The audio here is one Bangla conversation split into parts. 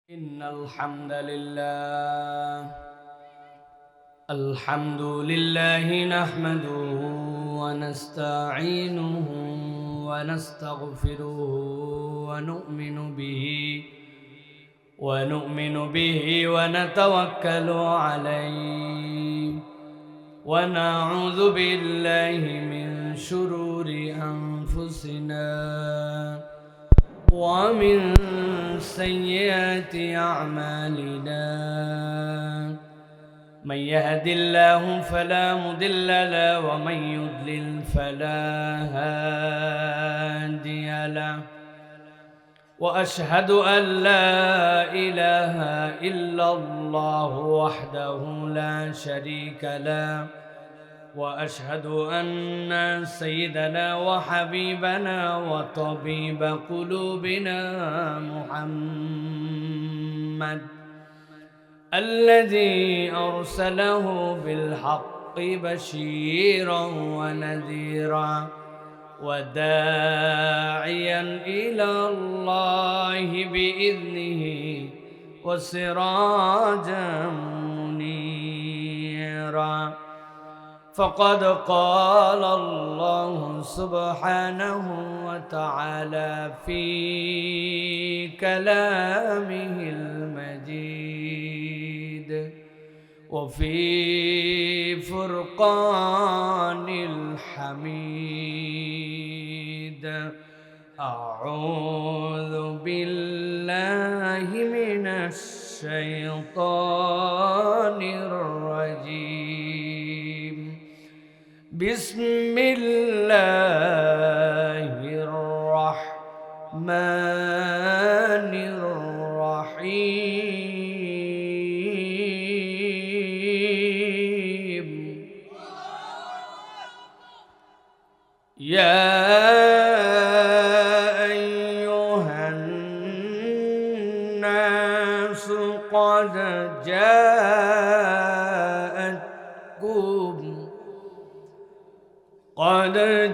إن الحمد لله نحمده ونستعينه ونستغفره ونؤمن به ونتوكل عليه ونعوذ بالله من شرور أنفسنا ومن سيئات أعمالنا من يهد الله فلا مضل له ومن يضلل فلا هادي له وأشهد أن لا إله إلا الله وحده لا شريك له وأشهد أن سيدنا وحبيبنا وطبيب قلوبنا محمد الذي أرسله بالحق بشيرا ونذيرا وداعيا إلى الله بإذنه وسراجا منيرا فقد قال الله سبحانه وتعالى في كلامه المجيد وفي فرقان الحميد أعوذ بالله من الشيطان الرجيم بسم الله الرحمن الرحيم يا أيها الناس قد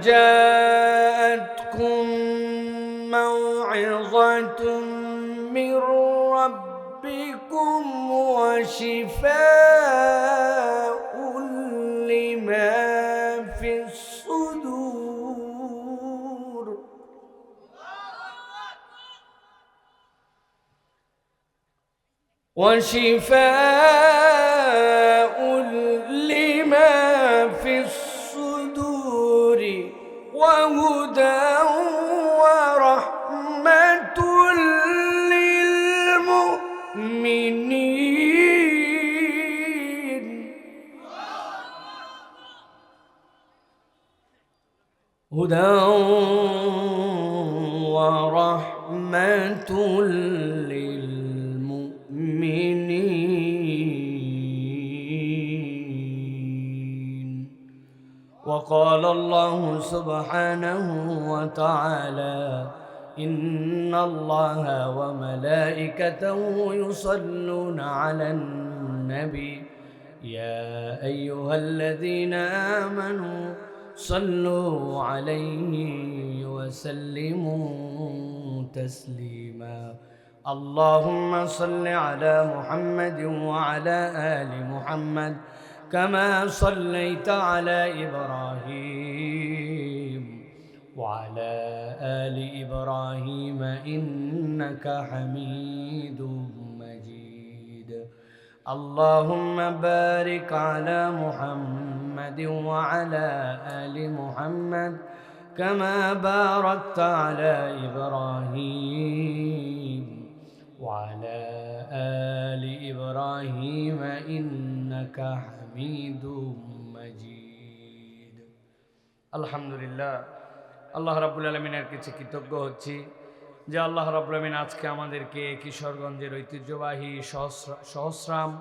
جاءتكم موعظة من ربكم وشفاء لما في الصدور وشفاء لما في الصدور وهدى ورحمة للمؤمنين هدى ورحمة للمؤمنين وقال الله سبحانه وتعالى إن الله وملائكته يصلون على النبي يا أيها الذين آمنوا صلوا عليه وسلموا تسليما اللهم صل على محمد وعلى آل محمد كما صليت على إبراهيم وعلى آل إبراهيم إنك حميد مجيد اللهم بارك على محمد وعلى آل محمد كما باركت على إبراهيم وعلى آل إبراهيم إنك حميد مجيد الحمد لله আল্লাহ রাব্বুল আলামিনের কাছে কৃতজ্ঞ হচ্ছি যে আল্লাহ রাব্বুল আলামিন আজকে আমাদেরকে কিশোরগঞ্জের ঐতিহ্যবাহী সহস্রাম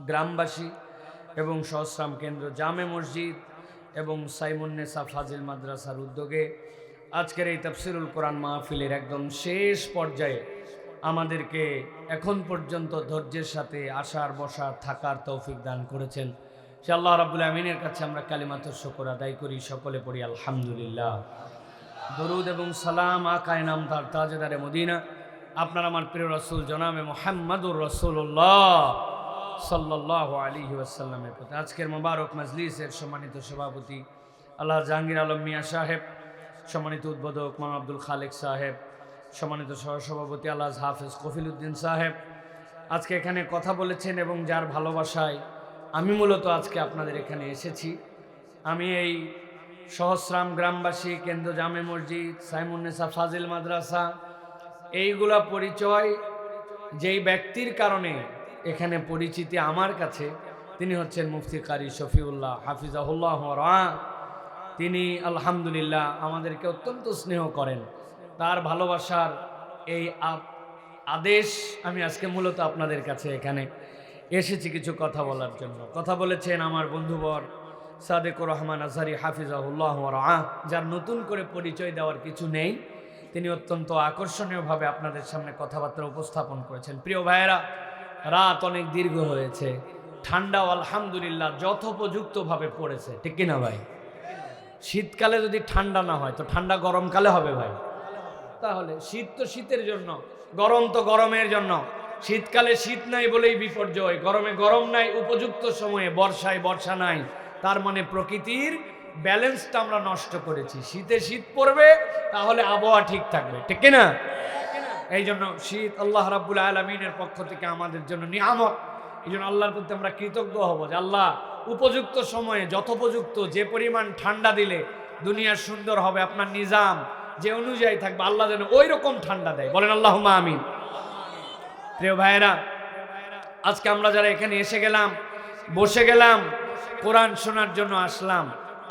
গ্রামবাসী এবং সহস্রাম কেন্দ্র জামে মসজিদ এবং সাইমুন্নেসা ফাজিল মাদ্রাসার উদ্যোগে আজকের এই তাফসিরুল কোরআন মাহফিলের একদম শেষ পর্যায়ে আমাদেরকে এখন পর্যন্ত ধৈর্যের সাথে আসার বসার থাকার তৌফিক দান করেছেন সে আল্লাহ রাব্বুল আমিনের কাছে আমরা কালিমাতুশ শুকর আদায় করি, সকলে পড়ি আলহামদুলিল্লাহ। দরুদ এবং সালাম আকায়ে নামদার তাজেদারে মদিনা আপনার আমার প্রিয় রাসূল জনাবে মুহাম্মদুর রাসূলুল্লাহ সাল্লাল্লাহু আলাইহি ওয়াসাল্লামের প্রতি আজকের মোবারক মজলিসের সম্মানিত সভাপতি আল্লাহ জাহাঙ্গীর আলম মিয়া সাহেব, সম্মানিত উদ্বোধক মোহাম্মদ আব্দুল খালেক সাহেব, সম্মানিত সহসভাপতি আল্লাহ হাফেজ কফিলউদ্দিন সাহেব আজকে এখানে কথা বলেছেন এবং যার ভালোবাসায় আমি মূলত আজকে আপনাদের এখানে এসেছি। আমি এই সহস্রাম গ্রামবাসী, কেন্দ্র জামে মসজিদ, সাইমুন্নেসা ফাজিল মাদ্রাসা, এইগুলা পরিচয় যেই ব্যক্তির কারণে এখানে পরিচিতি আমার কাছে, তিনি হচ্ছেন মুফতি কারি শফিউল্লাহ হাফিজাহুল্লাহ ওয়া। তিনি আলহামদুলিল্লাহ আমাদেরকে অত্যন্ত স্নেহ করেন। তার ভালোবাসার এই আদেশ আমি আজকে মূলত আপনাদের কাছে এখানে এসেছি কিছু কথা বলার জন্য। কথা বলেছেন আমার বন্ধুবর সাদেকুর রহমান আজহারি হাফিজাহুল্লাহ ওয়া, যার নতুন করে পরিচয় দেওয়ার কিছু নেই। তিনি অত্যন্ত আকর্ষণীয়ভাবে আপনাদের সামনে কথাবার্তা উপস্থাপন করেছেন। প্রিয় ভাইয়েরা, রাত অনেক দীর্ঘ হয়েছে, ঠান্ডাও আলহামদুলিল্লাহ যথোপযুক্তভাবে পড়েছে, ঠিক কিনা ভাই? শীতকালে যদি ঠান্ডা না হয় তো ঠান্ডা গরমকালে হবে ভাই? তাহলে শীত তো শীতের জন্য, গরম তো গরমের জন্য। শীতকালে শীত নাই বলেই বিপর্যয়, গরমে গরম নাই উপযুক্ত সময়ে, বর্ষায় বর্ষা নাই। তার মানে প্রকৃতির ব্যালেন্সটা আমরা নষ্ট করেছি। শীতে শীত পড়বে তাহলে আবহাওয়া ঠিক থাকবে, ঠিক কিনা? এই জন্য শীত আল্লাহ রাব্বুল আলামিনের পক্ষ থেকে আমাদের জন্য নিয়ামত। এই জন্য আল্লাহর প্রতি আমরা কৃতজ্ঞ হব যে আল্লাহ উপযুক্ত সময়ে যথোপযুক্ত যে পরিমাণ ঠান্ডা দিলে দুনিয়া সুন্দর হবে, আপনার নিজাম যে অনুযায়ী থাকবে, আল্লাহ যেন ওই রকম ঠান্ডা দেয়। বলেন আল্লাহুম্মা আমিন। প্রিয় ভাইয়েরা, আজকে আমরা যারা এখানে এসে গেলাম, বসে গেলাম, কোরআন শোনার জন্য আসলাম,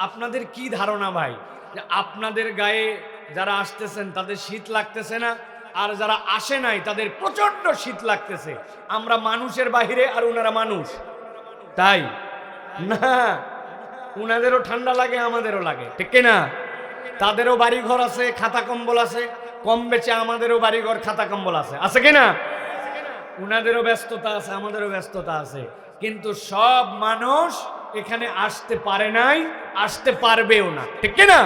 আপনাদের কি ধারণা ভাই যে আপনাদের গায়ে যারা আসতেছেন তাদের শীত লাগতেছে না, আর যারা আসে নাই তাদের প্রচন্ড শীত লাগতেছে? আমরা মানুষের বাহিরে আর ওনারা মানুষ, তাই না? উনাদেরও ঠান্ডা লাগে, আমাদেরও লাগে, ঠিক না? তাদেরও বাড়িঘর আছে, খাতা কম্বল আছে, কম বেচে আমাদেরও বাড়িঘর খাতা কম্বল আছে, আছে কিনা? উনাদেরও ব্যস্ততা আছে, আমাদেরও ব্যস্ততা আছে, কিন্তু সব মানুষ এখানে আসতে পারে নাই, আসতে পারবেও না, ঠিক কিনা?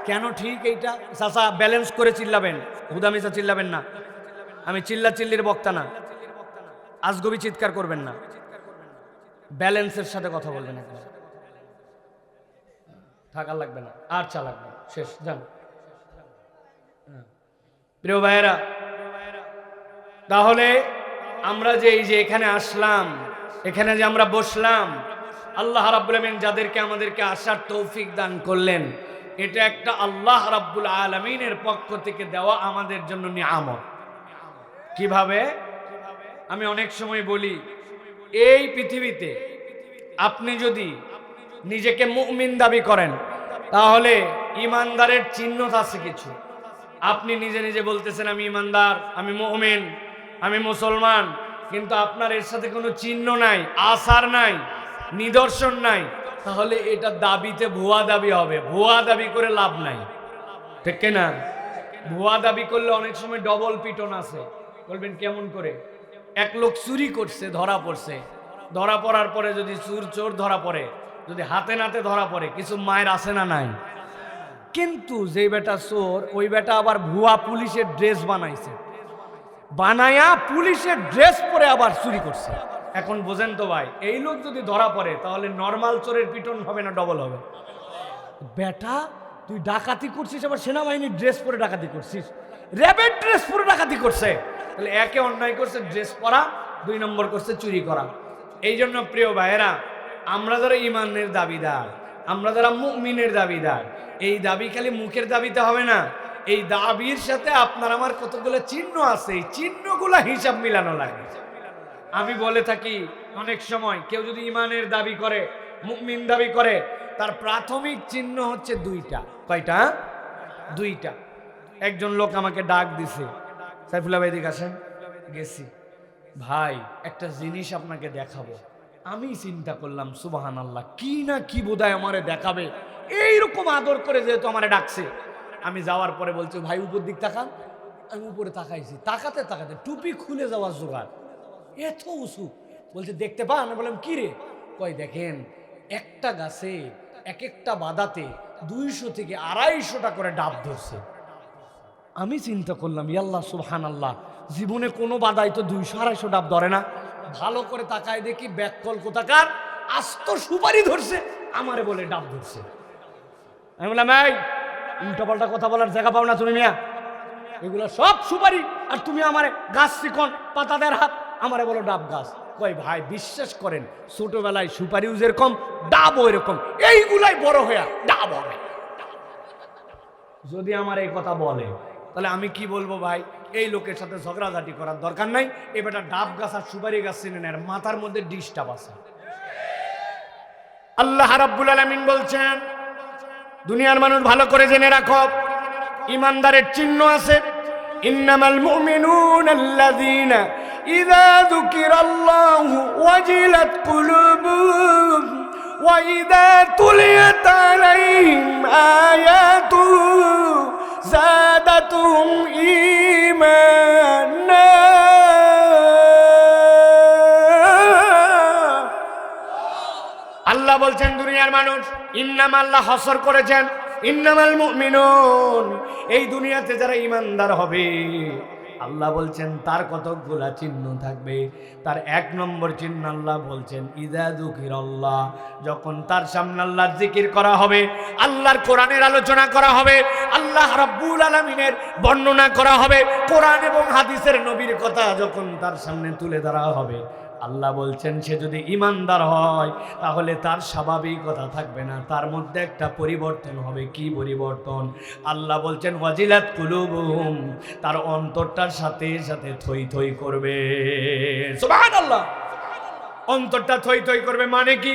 কেন ঠিক এইটা চাচা ব্যালেন্স করে চিল্লাবেন, হুদামিসা চিল্লাবেন না। আমি চিল্লা চিল্লির বক্তা না, আজগবি চিৎকার করবেন না, ব্যালেন্সের সাথে কথা বলবেন। একবার থাকার লাগবে না, আর চা লাগবে, শেষ, যান। প্রিয় ভাইয়েরা, তাহলে আমরা যে এই যে এখানে আসলাম, এখানে যে আমরা বসলাম, আল্লাহ রাব্বুল আলামিন যাদেরকে আমাদেরকে আসার তৌফিক দান করলেন, এটা একটা আল্লাহ রাব্বুল আলামিনের পক্ষ থেকে দেওয়া আমাদের জন্য নিয়ামত। কিভাবে? আমি অনেক সময় বলি, এই পৃথিবীতে আপনি যদি নিজেকে মুমিন দাবি করেন তাহলে ইমানদারের চিহ্ন আছে কিছু। আপনি নিজে নিজে বলতেছেন আমি ইমানদার, আমি মুমিন, আমি মুসলমান, কিন্তু আপনার এর সাথে কোনো চিহ্ন নাই, আসার নাই, নিদর্শন নাই, তাহলে এটা দাবিতে ভুয়া দাবি হবে। ভুয়া দাবি করে লাভ নাই, ঠিক না? ভুয়া দাবি করলে অনেক সময় ডবল পিটন আছে। বলবেন কেমন করে? এক লোক চুরি করছে, ধরা পড়ছে, ধরা পড়ার পরে যদি চোর ধরা পড়ে, যদি হাতে নাতে ধরা পড়ে, কিছু মায়ের আছে না নাই? কিন্তু যে বেটা চোর, ওই বেটা আবার ভুয়া পুলিশের ড্রেস বানাইছে, বানায়া পুলিশের ড্রেস পরে আবার চুরি করছে। এখন বোঝেন তো ভাই, এই লোক যদি ধরা পড়ে তাহলে নর্মাল চোরের পিটন হবে না ডবল হবে? বেটা তুই ডাকাতি করছিস, আবার সেনাবাহিনীর ড্রেস পরে ডাকাতি করছিস, র্যাবের ড্রেস পরে ডাকাতি করছে, তাহলে একে অন্যায় করছে ড্রেস পরা, দুই নম্বর করছে চুরি করা। এই জন্য প্রিয় ভাইয়েরা, আমরা যারা ইমানের দাবিদার, আমরা যারা মুমিনের দাবিদার, এই দাবি খালি মুখের দাবিতে হবে না, এই দাবির সাথে আপনার আমার কতগুলো চিহ্ন আছে, এই চিহ্নগুলা হিসাব মিলানো লাগে। আমি বলে থাকি অনেক সময়, কেউ যদি ইমানের দাবি করে, মুমিন দাবি করে, তার প্রাথমিক চিহ্ন হচ্ছে দুইটা। কয়টা? দুইটা। একজন লোক আমাকে ডাক দিছে, সাইফুল্লাহ ভাই এদিকে আসেন। গেছি, ভাই একটা জিনিস আপনাকে দেখাবো। আমি চিন্তা করলাম সুবহানাল্লাহ, কি না কি বোধহয় আমারে দেখাবে, এইরকম আদর করে যেহেতু আমারে ডাকছে। আমি যাওয়ার পরে বলছি ভাই উপর দিক তাকান। আমি উপরে তাকাইছি, তাকাতে তাকাতে টুপি খুলে যাওয়ার জোগাড়, এত উঁচু। বলছে দেখতে পান? আমি বললাম কি রে? কয় দেখেন একটা গাছে এক একটা বাদাতে 200 থেকে 250টা করে ডাব ধরছে। আমি চিন্তা করলাম ইয়াল্লাহ সুবহানাল্লাহ, জীবনে কোনো বাদাই তো 200-250 ডাব ধরে না। ভালো করে তাকায় দেখি ব্যাককল কোথাকার আস্ত সুপারি ধরছে, আমারে বলে ডাব ধরছে। আমি বললাম এই উল্টাপাল্টা কথা বলার জায়গা পাও না তুমি মিয়া, এগুলো সব সুপারি আর তুমি আমারে গাছ চিকন পাতাদের হাত, আমারে বলো ডাব গাছ। কই ভাই বিশ্বাস করেন, ছোটবেলায় সুপারিও যেরকম ডাবও এরকম, এইগুলাই বড় হইয়া ডাব হবে। যদি আমার এই কথা বলে তাহলে আমি কি বলবো ভাই, এই লোকের সাথে ঝগড়াঝাটি করার দরকার নাই। এবারটা ডাব গাছ আর সুপারি গাছ চিনে নেয়, মাথার মধ্যে ডিস্টার্ব আছে। আল্লাহ রাব্বুল আলামিন বলছেন দুনিয়ার মানুষ ভালো করে জেনে রাখো, ইমানদারের চিহ্ন আছে। ইন্নামাল মুমিনুনা আল্লাযীনা ইযা যুকিরাল্লাহু ওয়াজিলাত কুলুবুহুম ওয়া ইযা তুলিয়াত আলাইহিম আয়াতুহু যাদাতুহুম ঈমানা। আল্লাহ বলছেন দুনিয়ার মানুষ, ইন্নামা আল্লাহ হসর করেছেন ইন্নামাল মুমিনুন, এই দুনিয়াতে যারা ইমানদার হবে আল্লাহ বলছেন তার কতগুলা চিহ্ন থাকবে। তার 1 নম্বর চিহ্ন আল্লাহ বলছেন ইযা যুকিরাল্লাহ, যখন তার সামনে আল্লাহর জিকির করা হবে, আল্লাহর কোরআনের আলোচনা করা হবে, আল্লাহ রাব্বুল আলামিনের বর্ণনা করা হবে, কোরআন এবং হাদিসের নবীর কথা যখন তার সামনে তুলে ধরা হবে, আল্লাহ বলছেন সে যদি ইমানদার হয় তাহলে তার স্বাভাবিকতা থাকবে না, তার মধ্যে একটা পরিবর্তন হবে। কি পরিবর্তন? আল্লাহ বলছেন ওয়াজিলাত কুলুবুহুম, তার অন্তরটার সাথে সাথে থই থই করবে। সুবহানাল্লাহ, অন্তরটা থই থই করবে মানে কি?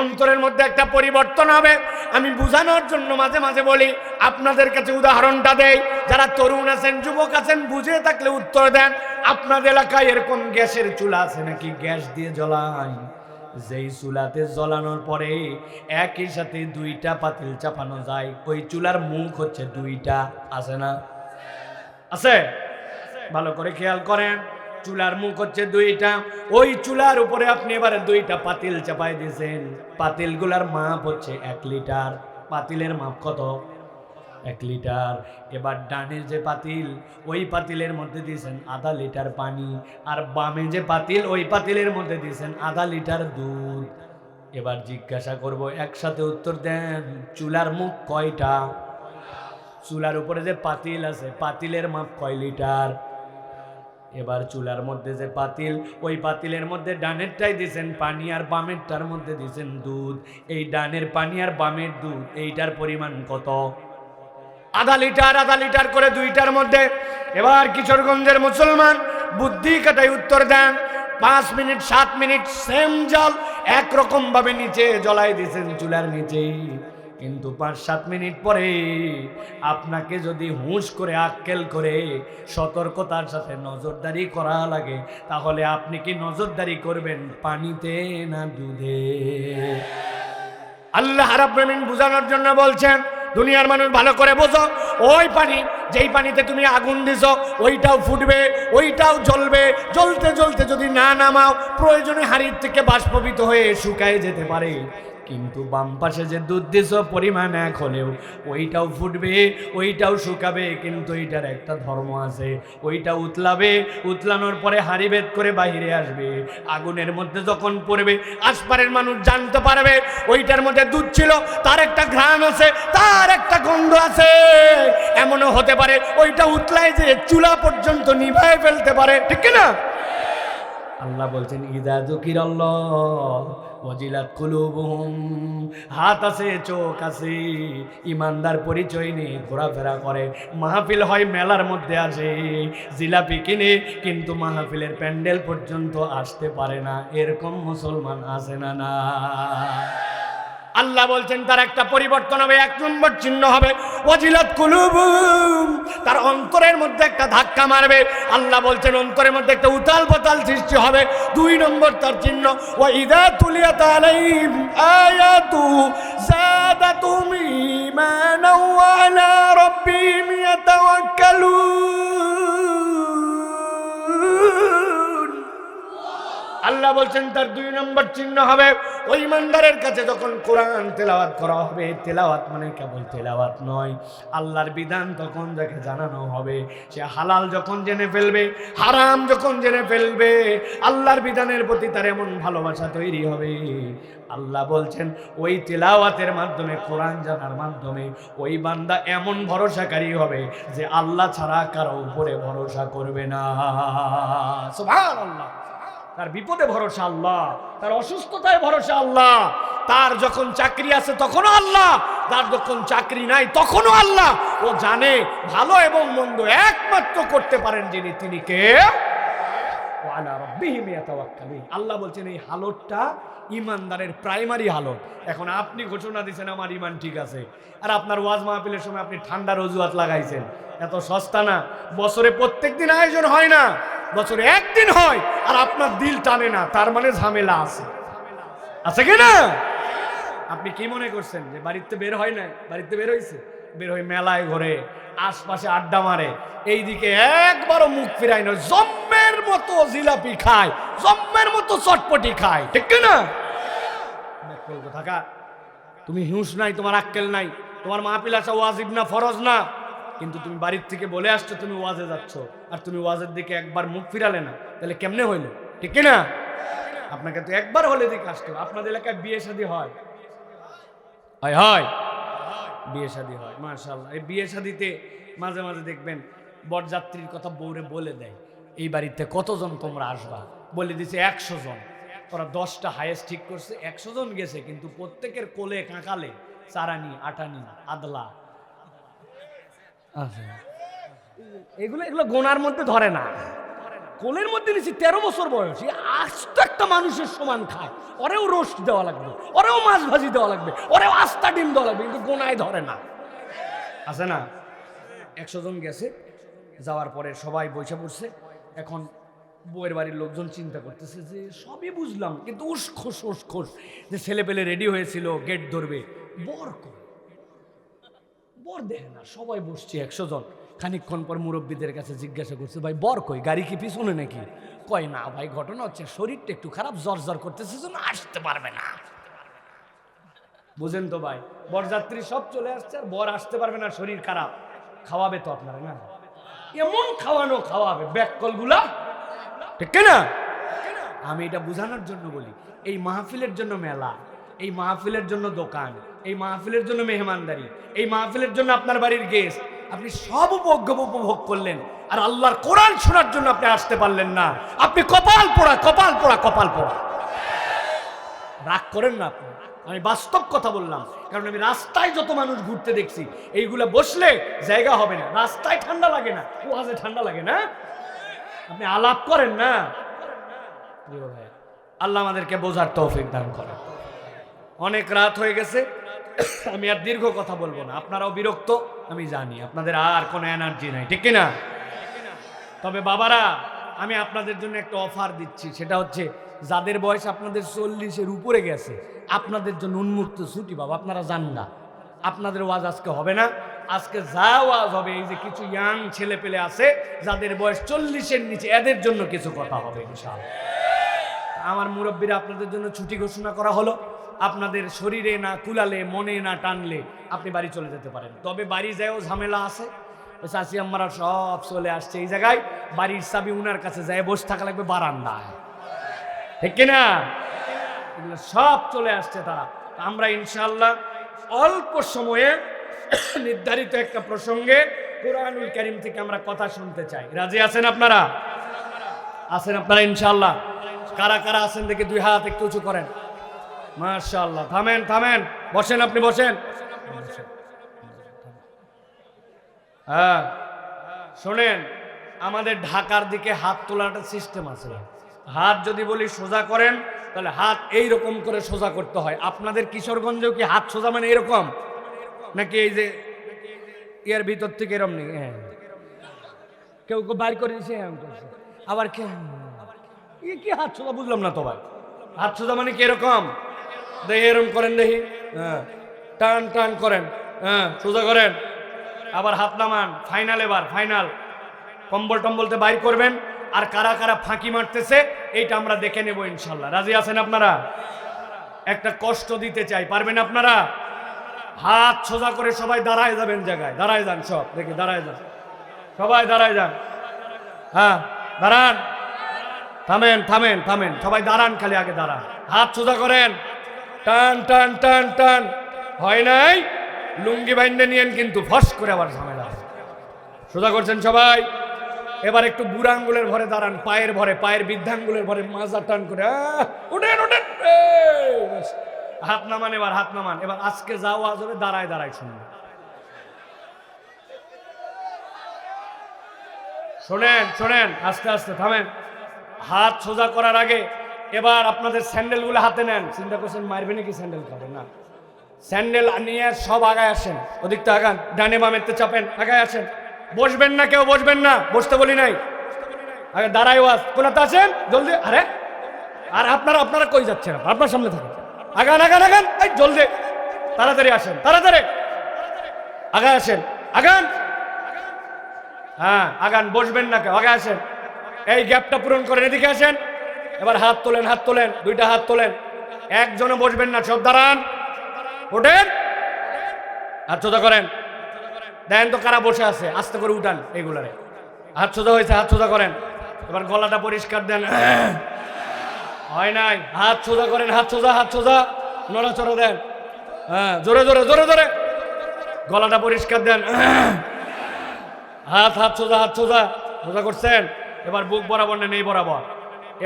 অন্তরের মধ্যে একটা পরিবর্তন হবে। আমি বোঝানোর জন্য মাঝে মাঝে বলি, আপনাদের কাছে উদাহরণটা দেই, যারা তরুণ আছেন যুবক আছেন বুঝে থাকলে উত্তর দেন। আপনাদের এলাকায় এরকম গ্যাসের চুলা আছে নাকি? গ্যাস দিয়ে জ্বলায়, যেই চুলাতে জ্বলানোর পরে একই সাথে 2টা পাতিল চাপানো যায়, ওই চুলার মুখ হচ্ছে 2টা, আছে না? আছে? ভালো করে খেয়াল করেন, চুলার মুখ হচ্ছে 2টা, ওই চুলার উপরে আপনি এবারে 2টা পাতিল চাপাই দিয়েছেন, পাতিলগুলার মাপ হচ্ছে 1 লিটার। পাতিলের মাপ কত? 1 লিটার। এবার ডানের যে পাতিল, ওই পাতিলের মধ্যে দিয়েছেন আধা লিটার পানি, আর বামে যে পাতিল, ওই পাতিলের মধ্যে দিয়েছেন আধা লিটার দুধ। এবার জিজ্ঞাসা করব, একসাথে উত্তর দেন, চুলার মুখ কয়টা? চুলার উপরে যে পাতিল আছে, পাতিলের মাপ কয় লিটার? এবার চুলার মধ্যে যে পাতিল, ওই পাতিলের মধ্যে ডানেরটাই দিয়েছেন পানি আর বামেরটার মধ্যে দিয়েছেন দুধ। এই ডানের পানি আর বামের দুধ, এইটার পরিমাণ কত? আধা লিটার। আধা লিটার করে 2টার মধ্যে। এবার কিশোরগঞ্জের মুসলমান বুদ্ধি কাটাই উত্তর দেন, 5 মিনিট 7 মিনিট সেম জল একরকম ভাবে নিচে জ্বলাই দিয়েছেন চুলার নিচে, কিন্তু 5-7 মিনিট পরে আপনাকে যদি হুঁশ করে আক্কেল করে সতর্কতার সাথে নজরদারি করা লাগে, তাহলে আপনি কি নজরদারি করবেন পানিতে না দুধে? আল্লাহ রাব্বুল আলামিন বুঝানোর জন্য বলছেন দুনিয়ার মানুষ ভালো করে বোঝো, ওই পানি যেই পানিতে তুমি আগুন দিছো ওইটাও ফুটবে, ওইটাও জ্বলবে, জ্বলতে জ্বলতে যদি না নামাও প্রয়োজনে হাড়ির থেকে বাষ্পীভূত হয়ে শুকায় যেতে পারে। কিন্তু বাম পাশে যে দুধ দিছো পরিমাণ 1 হলেও ওইটাও ফুটবে, ওইটাও শুকাবে, কিন্তু এইটার একটা ধর্ম আছে, ওইটা উতলাবে, উতলানোর পরে হাড়ি ভেদ করে বাইরে আসবে, আগুনের মধ্যে যখন পড়বে আশপাশের মানুষ জানতে পারবে ওইটার মধ্যে দুধ ছিল, তার একটা ঘ্রাণ আছে, তার একটা গন্ধ আছে। এমনও হতে পারে ওইটা উতলায় যে চুলা পর্যন্ত নিভায় ফেলতে পারে, ঠিক কিনা? আল্লাহ বলছেন ইযা যুকিরাল্লাহ ওয়াজিলাত কুলুবুহুম, হাত আছে, চোখ আছে, ইমানদার পরিচয় নিয়ে ঘোরাফেরা করে, মাহফিল হয় মেলার মধ্যে আসে, জিলাপি কিনে, কিন্তু মাহফিলের প্যান্ডেল পর্যন্ত আসতে পারে না, এরকম মুসলমান আছে না? না। আল্লাহ বলছেন তার একটা পরিবর্তন হবে, 1 নম্বর চিহ্ন হবে ওয়াজিলাত কুলুবুহুম, তার অন্তরের মধ্যে একটা ধাক্কা মারবে। আল্লাহ বলছেন অন্তরের মধ্যে একটা উতাল পাতাল সৃষ্টি হবে। 2 নম্বর তার চিহ্ন ওয়া ইযা তুলিয়াত আলাইহিম আয়াতু যাদাতুহুম ঈমানাও ওয়া আলা রাব্বিহিম ইয়াতাওয়াক্কালুন। আল্লাহ বলছেন তার 2 নম্বর চিহ্ন হবে ওই ইমানদারের কাছে যখন কোরআন তেলাওয়াত করা হবে, তেলাওয়াত মানে কেবল তেলাওয়াত নয়, আল্লাহর বিধান তখন যাকে জানানো হবে, সে হালাল যখন জেনে ফেলবে, হারাম যখন জেনে ফেলবে, আল্লাহর বিধানের প্রতি তার এমন ভালোবাসা তৈরি হবে। আল্লাহ বলছেন ওই তেলাওয়াতের মাধ্যমে, কোরআন জানার মাধ্যমে ওই বান্দা এমন ভরসাকারী হবে যে আল্লাহ ছাড়া কারো উপরে ভরসা করবে না। সুবহানাল্লাহ। তার বিপদে ভরসা আল্লাহ, তার অসুস্থতায় ভরসা আল্লাহ, তার যখন চাকরি আছে তখনও আল্লাহ, তার যখন চাকরি নাই তখনও আল্লাহ। ও জানে ভালো এবং মন্দ একমাত্র করতে পারেন যিনি, তিনি কে? ওয়ালা রাব্বিহিম ইয়াতাওয়াক্কালুন। আল্লাহ বলছেন এই হালতটা ইমানদারের প্রাইমারি হালত। এখন আপনি ঘোষণা দিয়েছেন আমার ইমান ঠিক আছে, আর আপনার ওয়াজ মাহফিলের সময় আপনি ঠান্ডার অজুহাত লাগাইছেন। এত সস্তা না, বছরে প্রত্যেকদিন আয়োজন হয় না, বছরে একদিন হয়, আর আপনার দিল টানে না, তার মানে ঝামেলা আছে, আছে কি না? আপনি কি মনে করছেন যে বাড়িতে বের হয় না? বাড়িতে বের হয়েছে, বের হয়ে মেলায় ঘোরে, আশপাশে আড্ডা মারে, এইদিকে একবারও মুখ ফিরায় না, জম্মের মতো জিলাপি খায়, জম্মের মতো চটপটি খায়, ঠিক না? থাকা তুমি হুঁশ নাই, তোমার আক্কেল নাই, তোমার মাহফিল আসা ওয়াজিব না, ফরজ না, কিন্তু তুমি বাড়ির থেকে বলে আসছো তুমি ওয়াজে যাচ্ছ, আর তুমি ওয়াজের দিকে একবার মুখ ফিরালে না, তাহলে কেমনে হইলো? ঠিক না? আপনাকে তো একবার হলে দিকে আসতো। আপনাদের এলাকায় বিয়ে শাদী হয়, হয় হয় বিয়ে শাদী হয়, মাশাআল্লাহ। এই বিয়ে শাদীতে মাঝে মাঝে দেখবেন বরযাত্রীর কথা বউরে বলে দেয়, এই বাড়িতে কতজন তোমরা আসবা, বলে দিছে 100 জন। ওরা 10টা হাইয়েস্ট ঠিক করছে, 100 জন গেছে, কিন্তু প্রত্যেকের কোলে কাঁকালে চারানি, আটানি, আদলা, এগুলো গোনার মধ্যে ধরে না। কোলের মধ্যে নিচ্ছি 13 বছর বয়স, আস্ত একটা মানুষের সমান খায়, ওরেও রোস্ট দেওয়া লাগবে, ওরেও মাছ ভাজি দেওয়া লাগবে, ওরেও আস্তা ডিম দেওয়া লাগবে, কিন্তু গোনায় ধরে না, আছে না? 100 জন গেছে, যাওয়ার পরে সবাই বসে পড়ছে। এখন বউয়ের বাড়ির লোকজন চিন্তা করতেছে যে সবই বুঝলাম, কিন্তু উসখোস যে ছেলে পেলে রেডি হয়েছিল গেট ধরবে, বর কই? বর দেখে না, সবাই বসছে 100 জন। খানিকক্ষণ পর মুরব্বীদের কাছে জিজ্ঞাসা করছে, ভাই বর কই? গাড়ি কি পিছনে নাকি? কয় না ভাই, ঘটনা হচ্ছে শরীরটা একটু খারাপ, জ্বর করতেছে, জন্য আসতে পারবে না। বুঝেন তো ভাই, বরযাত্রী সব চলে আসছে আর বর আসতে পারবে না, শরীর খারাপ। খাওয়াবে তো আপনারা না, এমন খাওয়াবে ব্যাককল গুলা, ঠিক না? আমি এটা বোঝানোর জন্য বলি, এই মাহফিলের জন্য মেলা, এই মাহফিলের জন্য দোকান, এই মাহফিলের জন্য মেহমানদারি, এই মাহফিলের জন্য আপনার বাড়ির গেস্ট, আপনি সব উপভোগ করলেন, আর আল্লাহর কোরআন শোনার জন্য আপনি আসতে পারলেন না। আপনি কপাল পোড়া। রাগ করেন না আপনি, আমি বাস্তব কথা বললাম, কারণ আমি রাস্তায় যত মানুষ ঘুরতে দেখছি, এইগুলা বসলে জায়গা হবে না, রাস্তায় ঠান্ডা লাগে না, ওয়াজে ঠান্ডা লাগে না, আপনি আলাপ করেন না। আল্লাহ আমাদেরকে বোঝার তৌফিক দান করেন। অনেক রাত হয়ে গেছে, আমি আর দীর্ঘ কথা বলবো না, আপনারাও বিরক্ত আমি জানি, আপনাদের আর কোনো এনার্জি নাই, ঠিক কিনা? তবে বাবারা, আমি আপনাদের জন্য একটা অফার দিচ্ছি, সেটা হচ্ছে যাদের বয়স আপনাদের 40-এর উপরে গেছে, আপনাদের জন্য উন্মুক্ত ছুটি বাবা, আপনারা যান না, আপনাদের ওয়াজ আজকে হবে না। আজকে যা ওয়াজ হবে, এই যে কিছু ইয়াং ছেলে পেলে আছে যাদের বয়স 40-এর নিচে, এদের জন্য কিছু কথা হবে ইনশাআল্লাহ। আমার মুরব্বীরা আপনাদের জন্য ছুটি ঘোষণা করা হলো, আপনাদের শরীরে না কুলালে, মনে না টানলে আপনি বাড়ি চলে যেতে পারেন। তবে বাড়ি যায়ও ঝামেলা আছে, চাচি আম্মারা সব চলে আসছে এই জায়গায়, বাড়ির চাবি উনার কাছে যায় বসে থাকা লাগবে বারান্দায়, ঠিক কিনা? এগুলো সব চলে আসছে তারা। আমরা ইনশাআল্লাহ অল্প সময়ে নির্ধারিত একটা প্রসঙ্গে কুরআনুল কারীম থেকে আমরা কথা শুনতে চাই। রাজি আছেন আপনারা? আছেন আপনারা ইনশাআল্লাহ? কারা কারা আছেন দেখে 2 হাত একটু উঁচু করেন। মাশাআল্লাহ। থামেন, বসেন, আপনি বসেন। হ্যাঁ, শোনেন, আমাদের ঢাকার দিকে হাত তোলার একটা সিস্টেম আছে। হাত যদি বলি সোজা করেন, তাহলে হাত এইরকম করে সোজা করতে হয়। আপনাদের কিশোরগঞ্জেও কি হাত সোজা মানে এরকম, নাকি এই যে এর ভিতর থেকে এরকম নেই? হ্যাঁ, কেউ বাইর করে দিয়েছে, আবার কে কি হাত সোজা বুঝলাম না তো ভাই। হাত সোজা মানে কি এরকম? দেখি এরকম করেন, দেখি। হ্যাঁ, টান করেন, হ্যাঁ সোজা করেন, আবার হাত নামান। ফাইনাল, এবার ফাইনাল। কম্বল টম্বলতে বাইর করবেন, আর কারা কারা ফাঁকি মারতেছে এইটা আমরা দেখে নেব ইনশাল্লাহ। রাজি আছেন আপনারা? একটা কষ্ট দিতে চাই, পারবেন আপনারা? হাত সোজা করে সবাই দাঁড়ায় যাবেন জায়গায়, দাঁড়ায় যান সব, দেখি দাঁড়ায় যান, সবাই দাঁড়ায় যান। হ্যাঁ দাঁড়ান, থামেন থামেন থামেন, সবাই দাঁড়ান, খালি আগে দাঁড়ান, হাত সোজা করেন, টান টান টান টান। হয় নাই? লুঙ্গি বাইন্দে নিয়েন কিন্তু ফস করে আবার ঝামেলা। সোজা করছেন সবাই। এবার একটু বুড়া আঙ্গুলের ভরে দাঁড়ান, পায়ের ভরে, পায়ের বৃদ্ধাঙ্গুলের ভরে মাজা টান করে উঠেন উঠেন। হাত নামান, এবার হাত নামান। এবার আজকে যাও আজ হবে দাঁড়ায় দাঁড়ায় শুনবেন। শোনেন শোনেন, আস্তে আস্তে থামেন। হাত সোজা করার আগে এবার আপনাদের স্যান্ডেলগুলো হাতে নেন। চিন্তা করছেন মারবে নাকি স্যান্ডেল খাবে না, স্যান্ডেল নিয়ে সব আগায় আসেন, ওদিকটা আগান, ডানে বামেতে চাপেন, আগায় আসেন। বসবেন না, কেউ বসবেন না, বসতে বলি নাই। আগে দাঁড়াই ওয়াজ কোনাতে আসেন জলদি। আরে আর আপনারা আপনারা কই যাচ্ছেন? আপনার সামনে থাকেন, আগান আগান আগান, এই জলদি তাড়াতাড়ি আসেন, তাড়াতাড়ি আগায় আসেন, আগান। হ্যাঁ আগান, বসবেন না কেউ, আগে আসেন। এই গ্যাপটা পূরণ করেন, এদিকে আসেন। এবার হাত তোলেন, হাত তোলেন, দুইটা হাত তোলেন। একজনে বসবেন না, সব দাঁড়ান, ওঠেন, হাত সোজা করেন। দেখেন তো কারা বসে আছে, আস্তে করে উঠান এইগুলারে। হাত সোজা হয়েছে, হাত সোজা করেন। এবার গলাটা পরিষ্কার দেন, হয় নাই? হাত সোজা করেন, হাত সোজা, হাত সোজা, নড়াচড়া দেন। হ্যাঁ জোরে জোরে জোরে জোরে, গলাটা পরিষ্কার দেন। হাত হাত সোজা, হাত সোজা, সোজা করছেন। এবার বুক বরাবর নেন, এই বরাবর।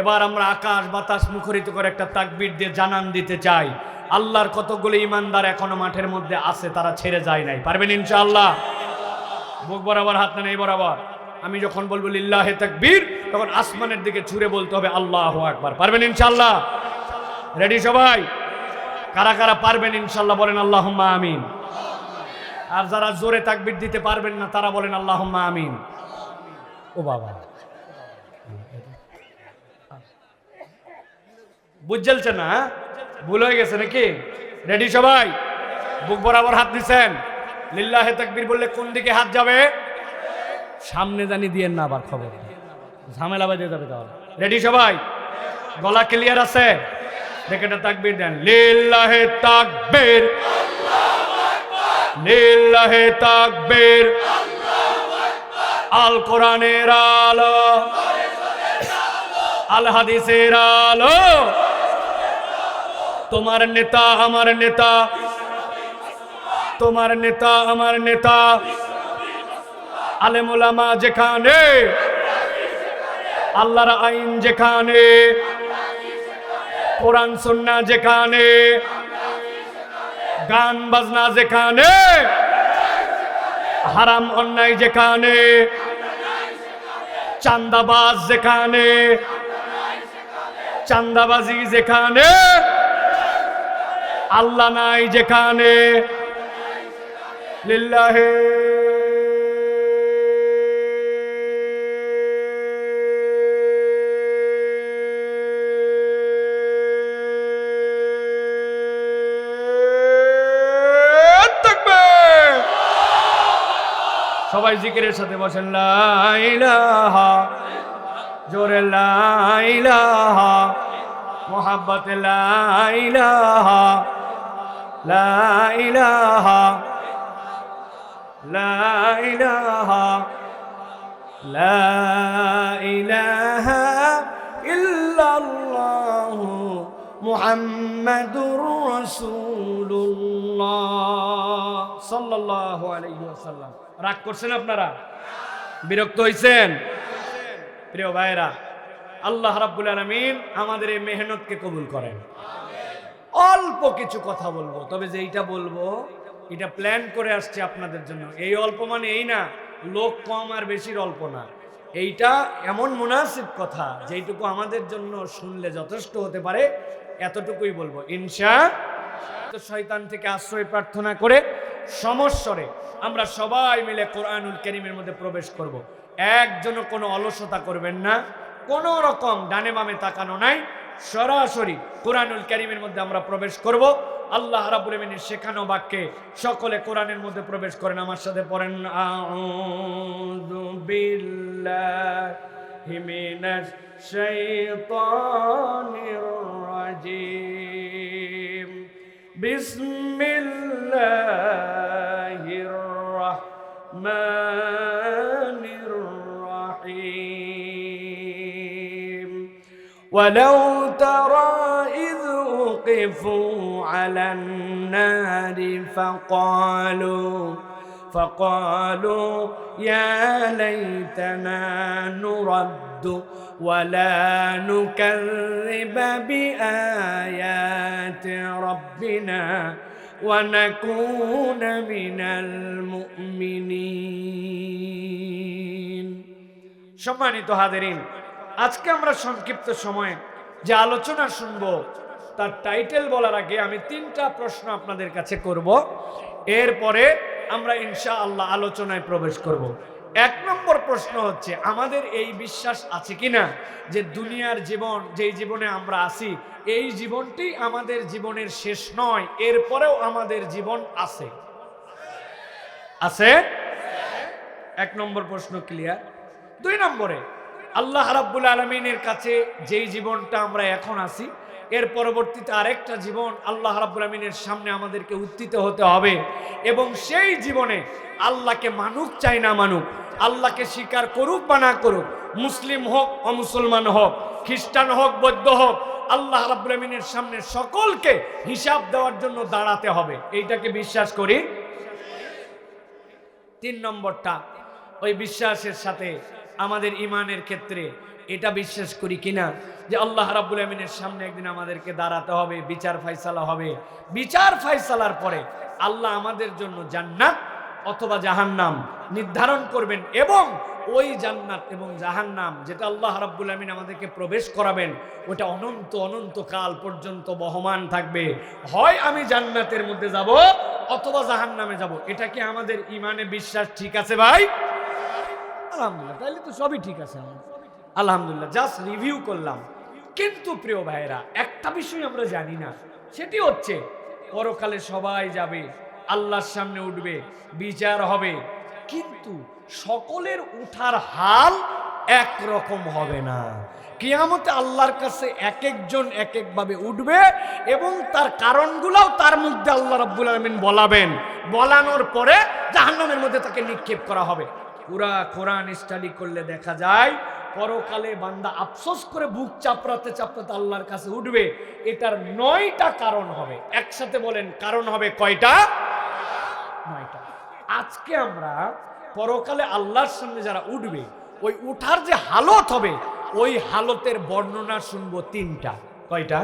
এবার আমরা আকাশ বাতাস মুখরিত করে একটা তাকবীর দিয়ে জানান দিতে চাই, আল্লাহর কতগুলো ইমানদার এখনো মাঠের মধ্যে আছে, তারা ছেড়ে যায় নাই। পারবেন ইনশাআল্লাহ? বুক বরাবর হাত নেন, এই বরাবর। আমি যখন বলবো লিল্লাহে তাকবীর, তখন আসমানের দিকে ছুঁড়ে বলতে হবে আল্লাহু আকবার। পারবেন ইনশাআল্লাহ? রেডি সবাই? কারা কারা পারবেন ইনশাআল্লাহ বলেন আল্লাহুম্মা আমিন। আর যারা জোরে তাকবীর দিতে পারবেন না তারা বলেন আল্লাহুম্মা আমিন। ও বাবা, বুঝছেন না? ভুল হয়ে গেছে নাকি? রেডি সবাই? বুক বরাবর হাত দিছেন। লিল্লাহে তাকবীর বললে কোন দিকে হাত যাবে? সামনে জানি দিয়েন না, আবার খবর ঝামেলা বেঁধে যাবে তাহলে। রেডি সবাই? গলা ক্লিয়ার আছে? দেখে তাকবীর দেন। লিল্লাহে তাকবীর, লিল্লাহে তাকবীর। আল কোরআনের আলো, আল হাদিসের আলো, তোমার নেতা আমার নেতা, তোমার নেতা আমার নেতা। আলেম ওলামা যেখানে, আল্লাহর আইন যেখানে, কোরআন সুন্নাহ যেখানে, গান বাজনা যেখানে, হারাম অন্যায় যেখানে, চান্দাবাজ যেখানে, চান্দাবাজি যেখানে, আল্লাহ নাই যেখানে, লিল্লাহে তাকবীর। সবাই জিকিরের সাথে বসেন, লা ইলাহা, জোরে লা ইলাহা, মোহাব্বতে লা ইলাহা, লা ইলাহা, লা ইলাহা, লা ইলাহা ইল্লাল্লাহু মুহাম্মাদুর রাসূলুল্লাহ সাল্লাল্লাহু আলাইহি ওয়াসাল্লাম। রাগ করছেন আপনারা? বিরক্ত হইছেন? প্রিয় ভাইরা, আল্লাহ রাব্বুল আলামিন আমাদের এই মেহনতকে কবুল করেন। অল্প কিছু কথা বলবো, তবে যেইটা বলবো এটা প্ল্যান করে আসছে আপনাদের জন্য। এই অল্প মানে এই না লোক কম আর বেশির অল্প না, এইটা এমন মুনাসিব কথা যেইটুকু আমাদের জন্য শুনলে যথেষ্ট হতে পারে, এতটুকুই বলবো ইনশাআল্লাহ। শয়তান থেকে আশ্রয় প্রার্থনা করে সমস্বরে আমরা সবাই মিলে কোরআনুল কারীমের মধ্যে প্রবেশ করব। একজনও কোনো অলসতা করবেন না, কোনো রকম ডানে বামে তাকানো নাই, সরাসরি কোরআনুল কারীমের মধ্যে আমরা প্রবেশ করব। আল্লাহ রাব্বুল আমিনের শেখানো বাক্যে সকলে কোরআনের মধ্যে প্রবেশ করেন। আমার সাথে পড়েন, আউযু বিল্লাহি من الشيطان الرجيم بسم الله الرحمن الرحيم ولو ترى إذ وقفوا على النار فقالوا يا ليتنا نرد ولا نكذب بآيات ربنا ونكون من المؤمنين সম্মানিত হাজিরিন, আজকে আমরা সংক্ষিপ্ত সময়ে যে আলোচনা শুনবো তার টাইটেল বলার আগে আমি 3টা প্রশ্ন আপনাদের কাছে করব, এরপরে আমরা ইনশাআল্লাহ আলোচনায় প্রবেশ করব। 1 নম্বর প্রশ্ন হচ্ছে, আমাদের এই বিশ্বাস আছে কিনা যে দুনিয়ার জীবন, যেই জীবনে আমরা আছি, এই জীবনটি আমাদের জীবনের শেষ নয়, এরপরেও আমাদের জীবন আছে? আছে? 1 নম্বর প্রশ্ন ক্লিয়ার। 2 নম্বরে, আল্লাহ রাব্বুল আলামিনের কাছে যেই জীবনটা আমরা এখন আছি, এর পরবর্তীতে আরেকটা জীবন আল্লাহ রাব্বুল আলামিনের সামনে আমাদেরকে উত্থিত হতে হবে, এবং সেই জীবনে আল্লাহকে মানুক চাই না মানুক, আল্লাহকে স্বীকার করুক বা না করুক, মুসলিম হোক অমুসলমান হোক, খ্রিস্টান হোক বৌদ্ধ হোক, আল্লাহ রাব্বুল আলামিনের সামনে সকলকে হিসাব দেওয়ার জন্য দাঁড়াতে হবে। এইটাকে বিশ্বাস করি। 3 নম্বরটা, ওই বিশ্বাসের সাথে আমাদের ইমানের ক্ষেত্রে এটা বিশ্বাস করি কিনা যে আল্লাহ রাব্বুল আমিনের সামনে একদিন আমাদেরকে দাঁড়াতে হবে, বিচার ফায়সালা হবে, বিচার ফায়সালার পরে আল্লাহ আমাদের জন্য জান্নাত অথবা জাহান্নাম নির্ধারণ করবেন, এবং ওই জান্নাত এবং জাহান্নাম যেটা আল্লাহ রাব্বুল আমিন আমাদেরকে প্রবেশ করাবেন, ওটা অনন্ত অনন্ত কাল পর্যন্ত বহমান থাকবে। হয় আমি জান্নাতের মধ্যে যাব অথবা জাহান্নামে যাব। এটা কি আমাদের ইমানে বিশ্বাস ঠিক আছে ভাই? আলহামদুলিল্লাহ, তাহলে তো সবই ঠিক আছে আমাদের। আলহামদুলিল্লাহ, জাস্ট রিভিউ করলাম। কিন্তু প্রিয় ভাইরা, একটা বিষয় আমরা জানি না, সেটি হচ্ছে পরকালে সবাই যাবে, আল্লাহর সামনে উঠবে, বিচার হবে, কিন্তু সকলের উঠার হাল একরকম হবে না। কিয়ামতে আল্লাহর কাছে এক একজন এক একভাবে উঠবে, এবং তার কারণগুলোও তার মধ্যে আল্লাহ রাব্বুল আলামিন বলাবেন। বলানোর পরে জাহান্নামের মধ্যে তাকে নিক্ষেপ করা হবে। পুরা কোরআন স্টাডি করলে দেখা যায় পরকালে বান্দা আফসোস করে বুক চাপড়াতে চাপড়াতে আল্লাহর কাছে উঠবে। এটার 9টা কারণ হবে। একসাথে বলেন, কারণ হবে কয়টা? 9টা। আজকে আমরা পরকালে আল্লাহর সামনে যারা উঠবে, ওই উঠার যে হালত হবে, ওই হালতের বর্ণনা শুনবো 3টা। কয়টা?